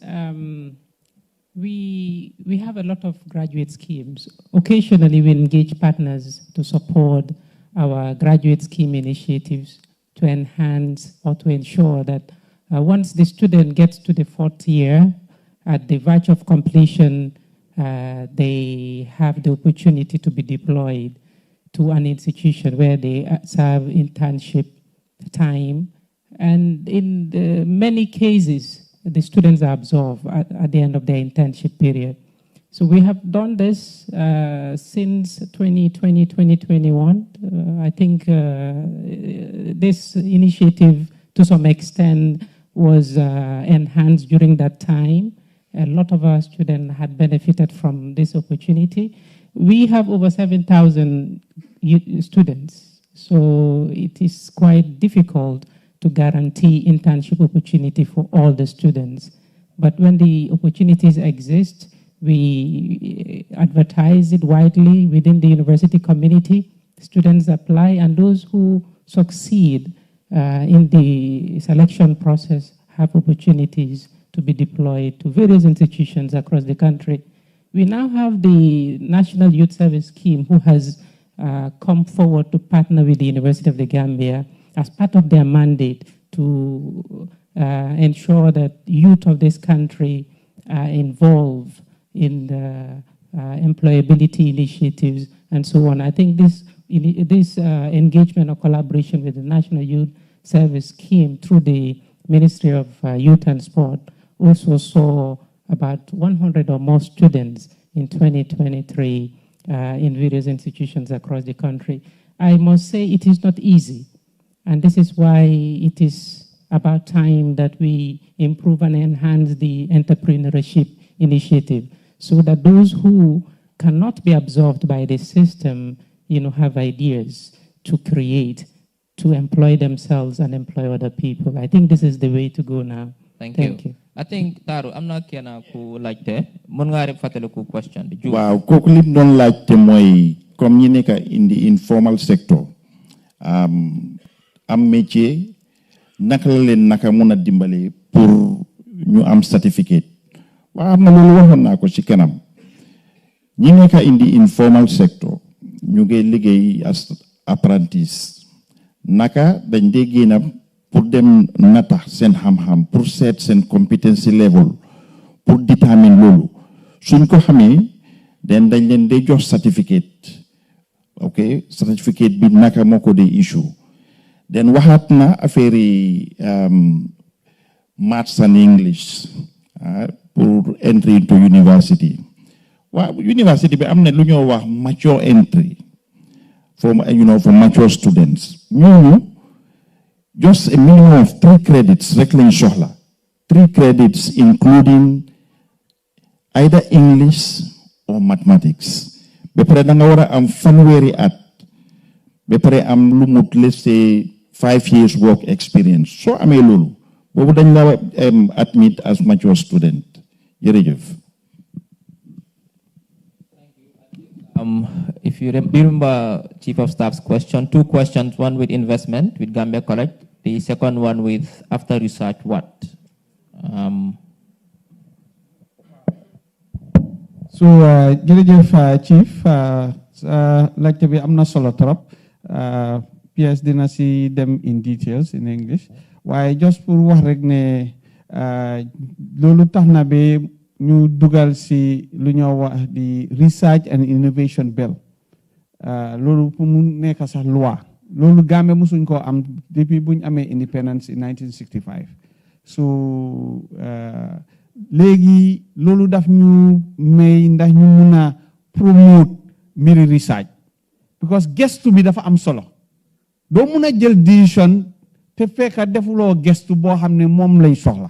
we have a lot of graduate schemes. Occasionally, we engage partners to support our graduate scheme initiatives to enhance or to ensure that once the student gets to the 4th year, at the verge of completion, they have the opportunity to be deployed to an institution where they serve internship time. And in many cases, the students are absorbed at the end of their internship period. So we have done this since 2020, 2021. I think this initiative, to some extent, was enhanced during that time. A lot of our students had benefited from this opportunity. We have over 7,000 students, so it is quite difficult to guarantee internship opportunity for all the students. But when the opportunities exist, we advertise it widely within the university community. Students apply, and those who succeed in the selection process have opportunities to be deployed to various institutions across the country. We now have the National Youth Service Scheme, who has come forward to partner with the University of the Gambia as part of their mandate to ensure that youth of this country are involved in the employability initiatives and so on. I think this engagement or collaboration with the National Youth Service Scheme through the Ministry of Youth and Sport also saw about 100 or more students in 2023 in various institutions across the country. I must say it is not easy, and this is why it is about time that we improve and enhance the entrepreneurship initiative, so that those who cannot be absorbed by the system, have ideas to create, to employ themselves and employ other people. I think this is the way to go now. Thank you. I think Taru, I'm not gonna like that. Mun nga fataliku question. Wow, kooku lim doon laajte mooy comme ñi nekk in the informal sector, am métier, naka la leen naka mun a dimbale pour ñu am certificate. Waaw am na loolu waxoon naa ko ci kanam. Ñi nekk in the informal sector, ñu ngi liggéey as apprentice. Naka dañ dee génn pour dem nata seen xam-xam, pour seet seen competency level, pour determine loolu. Suñ ko xamee, dañ leen dee jox certificate. Okay, certificate bi naka moo ko dee issue. Then waxaat na affaire yi maths and English pour entry into university. Waaw, university bi am na lu ñoo wax mature entry for mature students. Ñooñu just a minimum of 3 credits rek lañ soxla. 3 credits including either English or mathematics. Ba pare da nga war a am fanweeri at. Ba pare am lu mut, let's say 5 years work experience. So amee loolu boobu dañ la admit as mature student. Jërëjëf. If you remember Chief of Staff's question, 2 questions, one with investment with Gambia College, the second one with after research what? So jërëjëf Chief, laajte bi am na solo trop. PS dina si dem in details in English. Waaye just pour wax rek ne loolu tax na ba ñu dugal si lu ñoo wax di research and innovation bill loolu pour mu nekk sax loi loolu Gambia musuñ koo am depuis buñ amee independence in 1965 so léegi loolu daf ñu may ndax ñu mun a promote mbiri research because gestu bi dafa am solo doo mun a jël décision te fekk defuloo gestu boo xam ne moom lañ soxla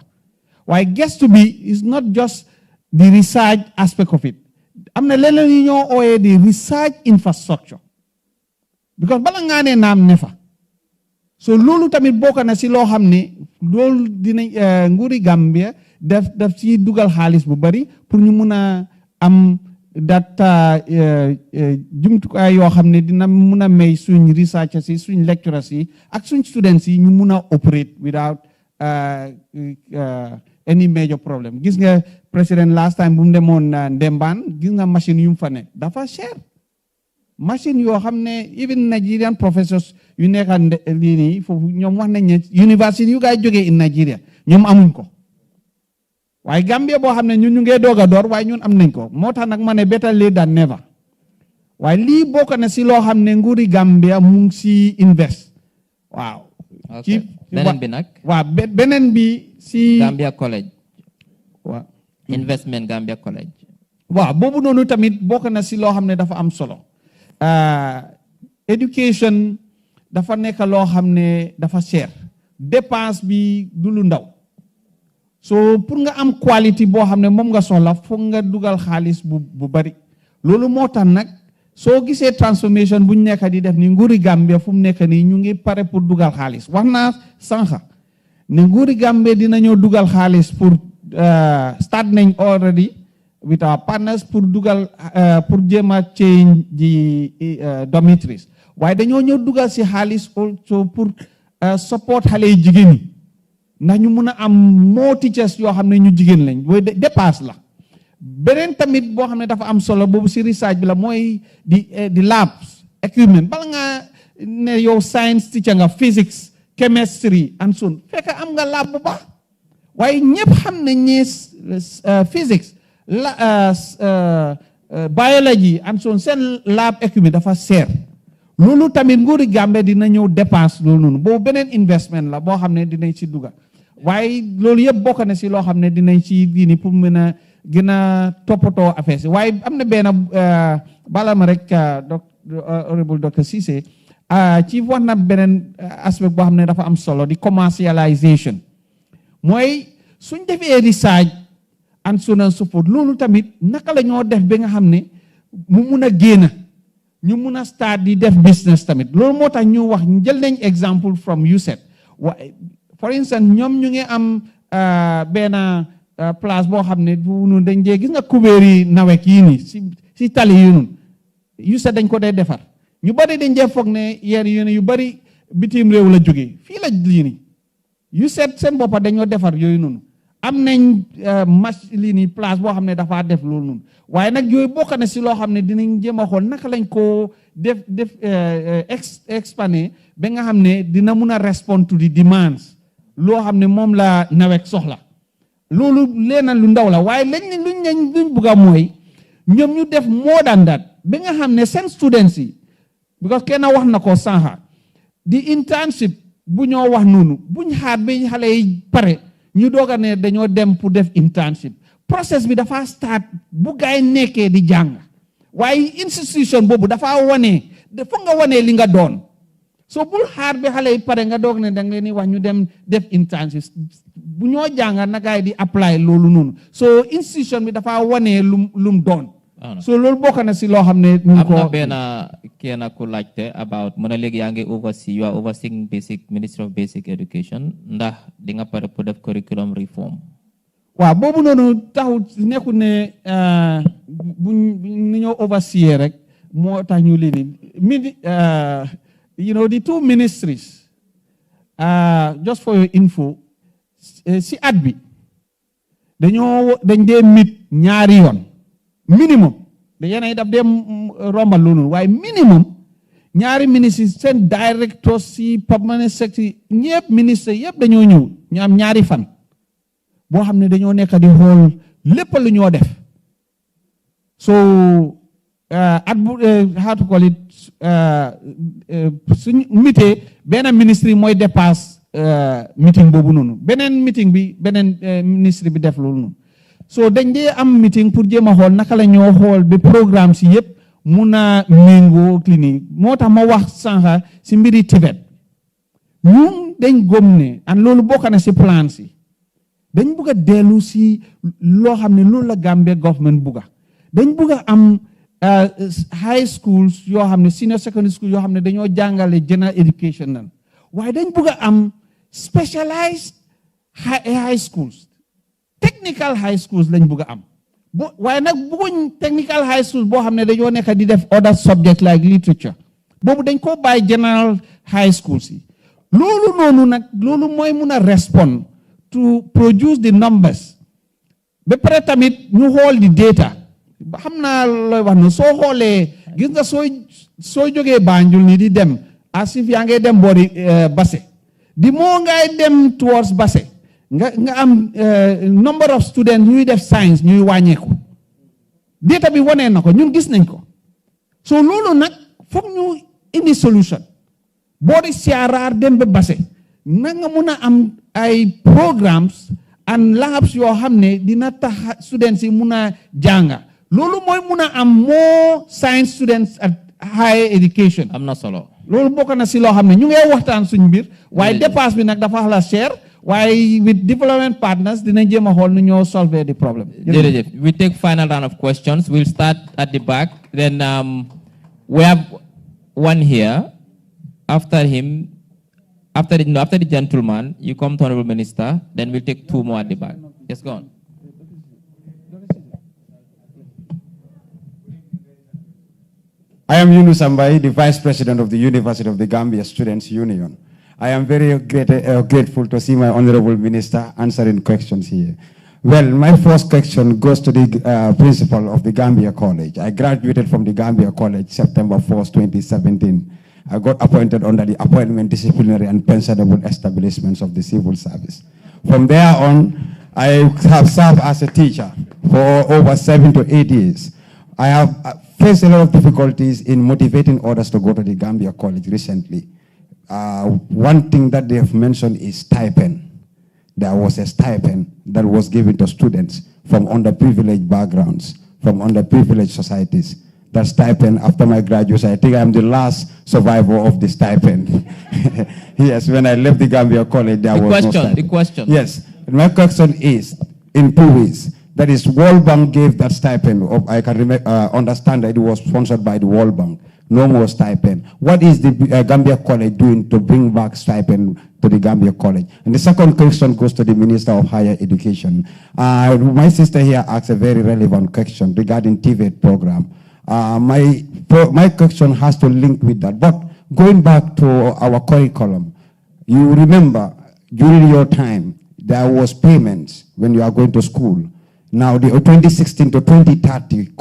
waaye gestu bi is not just the research aspect of it am na leneen yu ñoo ooyee di research infrastructure because bala ngaa ne naam ne fa so loolu tamit bokk na si loo xam ne loolu dinañ nguuri Gambia daf ci dugal xaalis bu bari pour ñu mun a am data jumtukaay yoo xam ne dina mun a may suñ researchers yi suñ lecturers yi ak suñ students yi ñu mun a operate without any major problem gis nga président last time bu mu demoon Ndembaan gis nga machine yu mu fa ne dafa cher machine yoo xam ne even Nigerian professors yu nekk lii nii foofu ñoom wax nañ ne university yu gaay jógee in Nigeria ñoom amuñ ko waaye Gambia boo xam ne ñun ñu ngee doog a door waaye ñun am nañ ko moo tax nag ma ne better late than never waaye lii bokk na si loo xam ne nguuri Gambia mu ngi si invest waaw ci beneen bi nag waaw beneen bi si Gambia College waaw investment Gambia College waaw boobu noonu tamit bokk na si loo xam ne dafa am solo education dafa nekk loo xam ne dafa cher dépense bi du lu ndaw so pour nga am quality boo xam ne moom nga soxla foog nga dugal xaalis bu bari loolu moo tax nag soo gisee transformation bu ñu nekk di def ni nguuri Gambia fu mu nekk nii ñu ngi pare pour dugal xaalis wax naa sànq ne nguuri Gambia dina ñëw dugal xaalis pour start nañ already with our partners pour dugal pour jéem a change di dormitories waaye dañoo ñëw dugal si xaalis also pour support xale yi jigéen ñi ndax ñu mun a am more teachers yoo xam ne ñu jigéen lañ booy dépasse la beneen tamit boo xam ne dafa am solo boobu si research bi la mooy di labs equipment bala nga ne yow science teacher nga physics chemistry and so fekk am nga lab bu baax waaye ñëpp xam ne ñi physics biology and so seen lab equipment dafa seer loolu tamit nguuri Gambie dina ñëw dépense loolu noonu boobu beneen investment la boo xam ne dinañ si dugal waaye loolu yëpp bokk na si loo xam ne dinañ si diini pour mën a gën a toppatoo affaire si waaye am na benn bala ma rek honorable docteur Cissé ci wax na beneen aspect boo xam ne dafa am solo di commercialisation mooy suñ defee research and so on and so forth loolu tamit naka la ñoo def ba nga xam ne mu mun a génn ñu mun a start di def business tamit loolu moo tax ñu wax jël nañ exemple from USET for instance ñoom ñu ngi am benn place boo xam ne bu nu dañ dee gis nga kubéeri nawek yii nii si tali yi nun USET dañ ko dee defar ñu bari dañ dee foog ne yu bari bitim réew la jógee fii la lii nii USET seen boppa dañoo defar yooyu noonu am nañ lii nii place boo xam ne dafa def loolu noonu waaye nag yooyu bokk na si loo xam ne dinañ jéem a xool naka lañ ko def expandé ba nga xam ne dina mun a respond to the demands loo xam ne moom la nawet soxla loolu leena lu ndaw la waaye luñ bugg a mooy ñoom ñu def more than that ba nga xam ne seen students yi because kenn wax na ko sànq di internship bu ñoo wax noonu buñ xaar ba xale yi pare ñu doog a ne dañoo dem pour def internship process bi dafa start bu gaay nekkee di jàng waaye institution boobu dafa foog nga wane li nga doon so bul xaar bi xale yi pare nga doog ne da nga leen di wax ñu dem def internship bu ñoo jàng na gaay di apply loolu noonu so institution bi dafa wane lum doon so loolu bokk na si loo xam ne ñu ko am na benn kenn ku laajte about mu ne léegi yaa ngi you are overseeing Ministry of Basic Education ndax di nga pare pour def curriculum reform waaw boobu noonu taxul nekkul ne ni ñoo oversee rek moo tax ñu lii the two ministries just for your info si at bi dañ dee meet ñaari yoon minimum yeneen daf dee rombal loolu waaye minimum ñaari ministres seen directors si permanent secretary ñëpp ministre yëpp dañoo ñëw ñu am ñaari fan boo xam ne dañoo nekk di xool lépp lu ñoo def so how to call it suñ meeting benn ministry mooy dépasse meeting boobu noonu beneen meeting bi beneen ministry bi def loolu noonu so dañ dee am meeting pour jéem a xool naka la ñoo xool ba programme si yëpp mun a méngoo clinique moo tax ma wax sànqa si mbiri Tibet ñun dañ gëm ne an loolu bokk na si plan si dañ bugg a dellu si loo xam ne loolu la Gambia government bugga dañ bugg a am high schools yoo xam ne senior secondary school yoo xam ne dañoo jàngale general education nan waaye dañ bugg a am specialized high schools technical high schools lañ bugg a am waaye nag bugguñ technical high schools boo xam ne dañoo nekk di def other subject like literature boobu dañ koo bàyyi general high schools yi loolu noonu nag loolu mooy mun a respond to produce the numbers ba pare tamit ñu xool di data xam naa looy wax ne soo xoolee gis nga soo jógee Banjul ni di dem asif yaa ngay dem boori Basse di moo ngay dem towards Basse nga am number of students ñuy def science ñuy wàññeeku data bi wanee na ko ñun gis nañ ko so loolu nag foog ñu indi solution boori Siaraar dem ba Basse na nga mun a am ay programmes and labs yoo xam ne dina tax students yi mun a jànga loolu mooy mun a am more science students at higher education am na solo loolu bokk na si loo xam ne ñu ngi waxtaan suñ mbir waaye dépasse bi nag dafa xala cher waaye with development partners dina jéem a xool nu ñoo solve the problem. jërëjëf we take final round of questions. We'll start at the back, then we have one here. After him, after the gentleman, you come to Honorable Minister, then we'll take two more at the back. Yes, go on. I am Yunus Ambai, the Vice President of the University of the Gambia Students' Union. I am very grateful to see my Honorable Minister answering questions here. Well, my first question goes to the principal of the Gambia College. I graduated from the Gambia College September 1st, 2017. I got appointed under the appointment, disciplinary and pensionable establishments of the civil service. From there on, I have served as a teacher for over 7 to 8 years. I have faced a lot of difficulties in motivating others to go to the Gambia College recently. One thing that they have mentioned is stipend. There was a stipend that was given to students from underprivileged backgrounds, from underprivileged societies. That stipend, after my graduation, I think I'm the last survivor of the stipend. Yes, when I left the Gambia College, there was no stipend. The question. Yes, my question is in 2 ways. That is, World Bank gave that stipend. I can understand that it was sponsored by the World Bank. No more stipend. What is the Gambia College doing to bring back stipend to the Gambia College? And the second question goes to the Minister of Higher Education. My sister here asked a very relevant question regarding TVET program. My question has to link with that. But going back to our curriculum, you remember during your time, there was payments when you are going to school. Now, the 2016 to 2030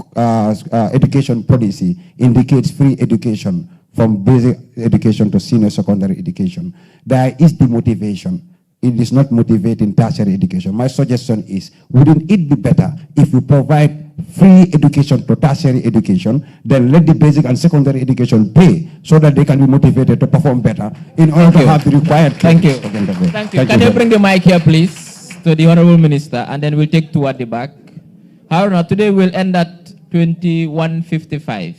education policy indicates free education from basic education to senior secondary education. There is the motivation. It is not motivating tertiary education. My suggestion is, wouldn't it be better if we provide free education to tertiary education, then let the basic and secondary education pay so that they can be motivated to perform better in order to have the required... Thank you. Thank you. Can you bring the mic here, please? To the Honorable Minister, and then we'll take two at the back. However, today we'll end at 21:55.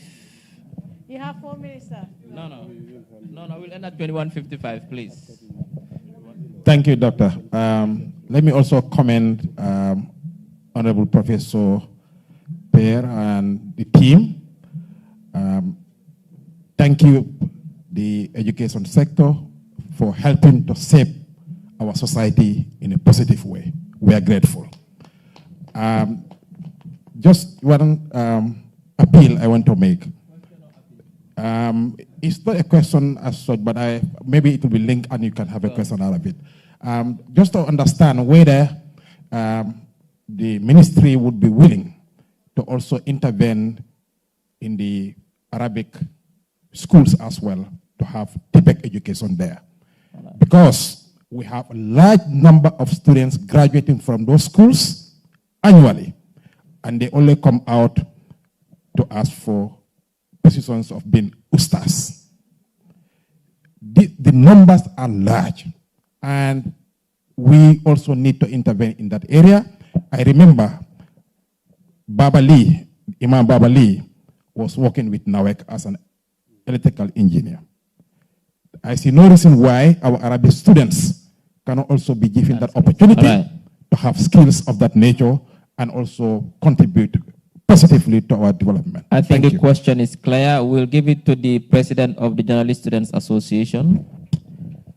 You have 4 minutes, sir. No, we'll end at 21:55, please. Thank you, Doctor. Let me also commend Honorable Professor Pear and the team. Thank you, the education sector, for helping to shape our society in a positive way. We are grateful. Just one appeal I want to make. It's not a question as such, but maybe it will be linked and you can have a question out of it. Just to understand whether the ministry would be willing to also intervene in the Arabic schools as well, to have TPEC education there. Because we have a large number of students graduating from those schools annually, and they only come out to ask for positions of being ustas. The numbers are large, and we also need to intervene in that area. I remember Imam Baba Lee was working with NAWEC as an electrical engineer. I see no reason why our Arabic students cannot also be given that opportunity to have skills of that nature and also contribute positively to our development. I think the question is clear. We'll give it to the president of the Journalist Students Association.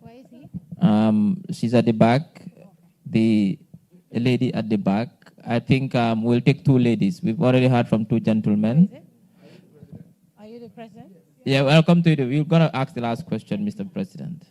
Where is he? She's at the back. The lady at the back. I think we'll take two ladies. We've already heard from two gentlemen. Are you the president? Yeah, welcome to you. We're going to ask the last question, Mr. President.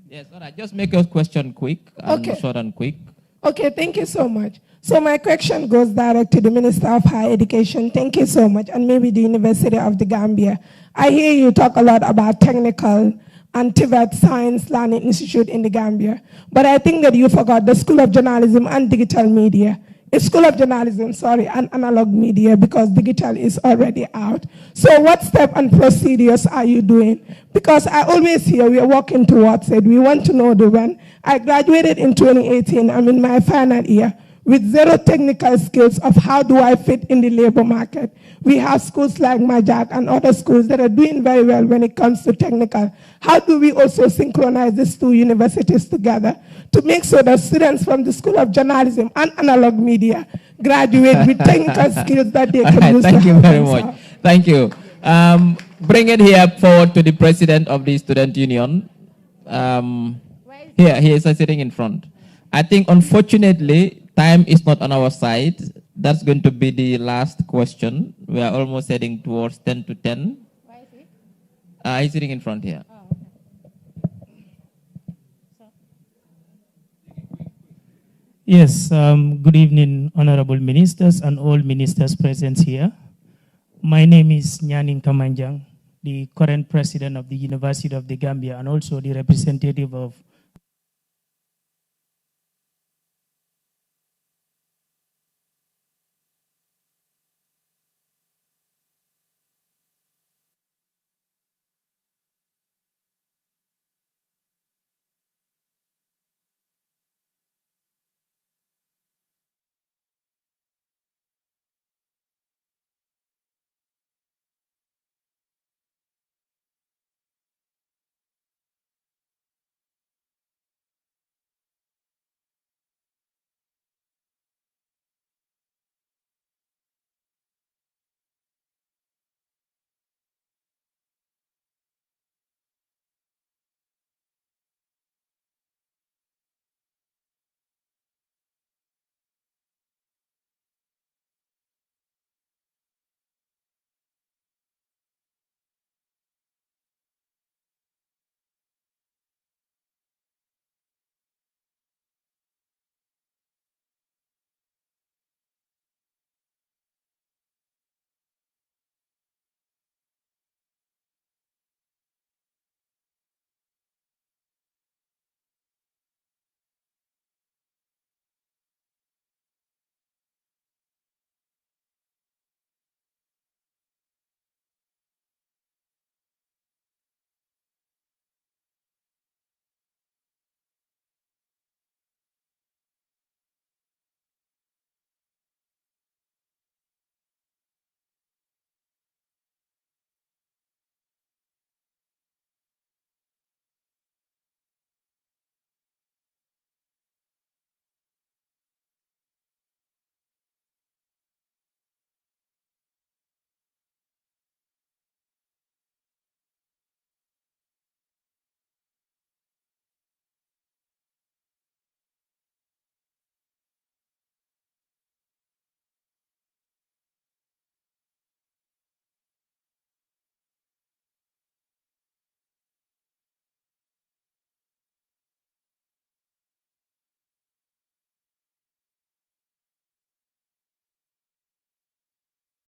Yes, all right. Just make your question quick and short and quick. Okay, thank you so much. So my question goes direct to the Minister of Higher Education. Thank you so much, and maybe the University of the Gambia. I hear you talk a lot about technical and TVET Science Learning Institute in the Gambia, but I think that you forgot the School of Journalism and Digital Media. It's School of Journalism, and analog media, because digital is already out. So what step and procedures are you doing? Because I always hear we are working towards it. We want to know the when. I graduated in 2018. I'm in my final year with zero technical skills of how do I fit in the labor market. We have schools like Majak and other schools that are doing very well when it comes to technical. How do we also synchronize these two universities together to make sure that students from the School of Journalism and Analog Media graduate with technical skills that they can use? Thank you very much. Thank you. Bring it here forward to the president of the student union. Here, he is sitting in front. I think, unfortunately, time is not on our side. That's going to be the last question. We are almost heading towards 10 to 10. Where is he? He's sitting in front here. Yes, good evening, honorable ministers and all ministers present here. My name is Nyanin Kamanjang, the current president of the University of the Gambia and also the representative of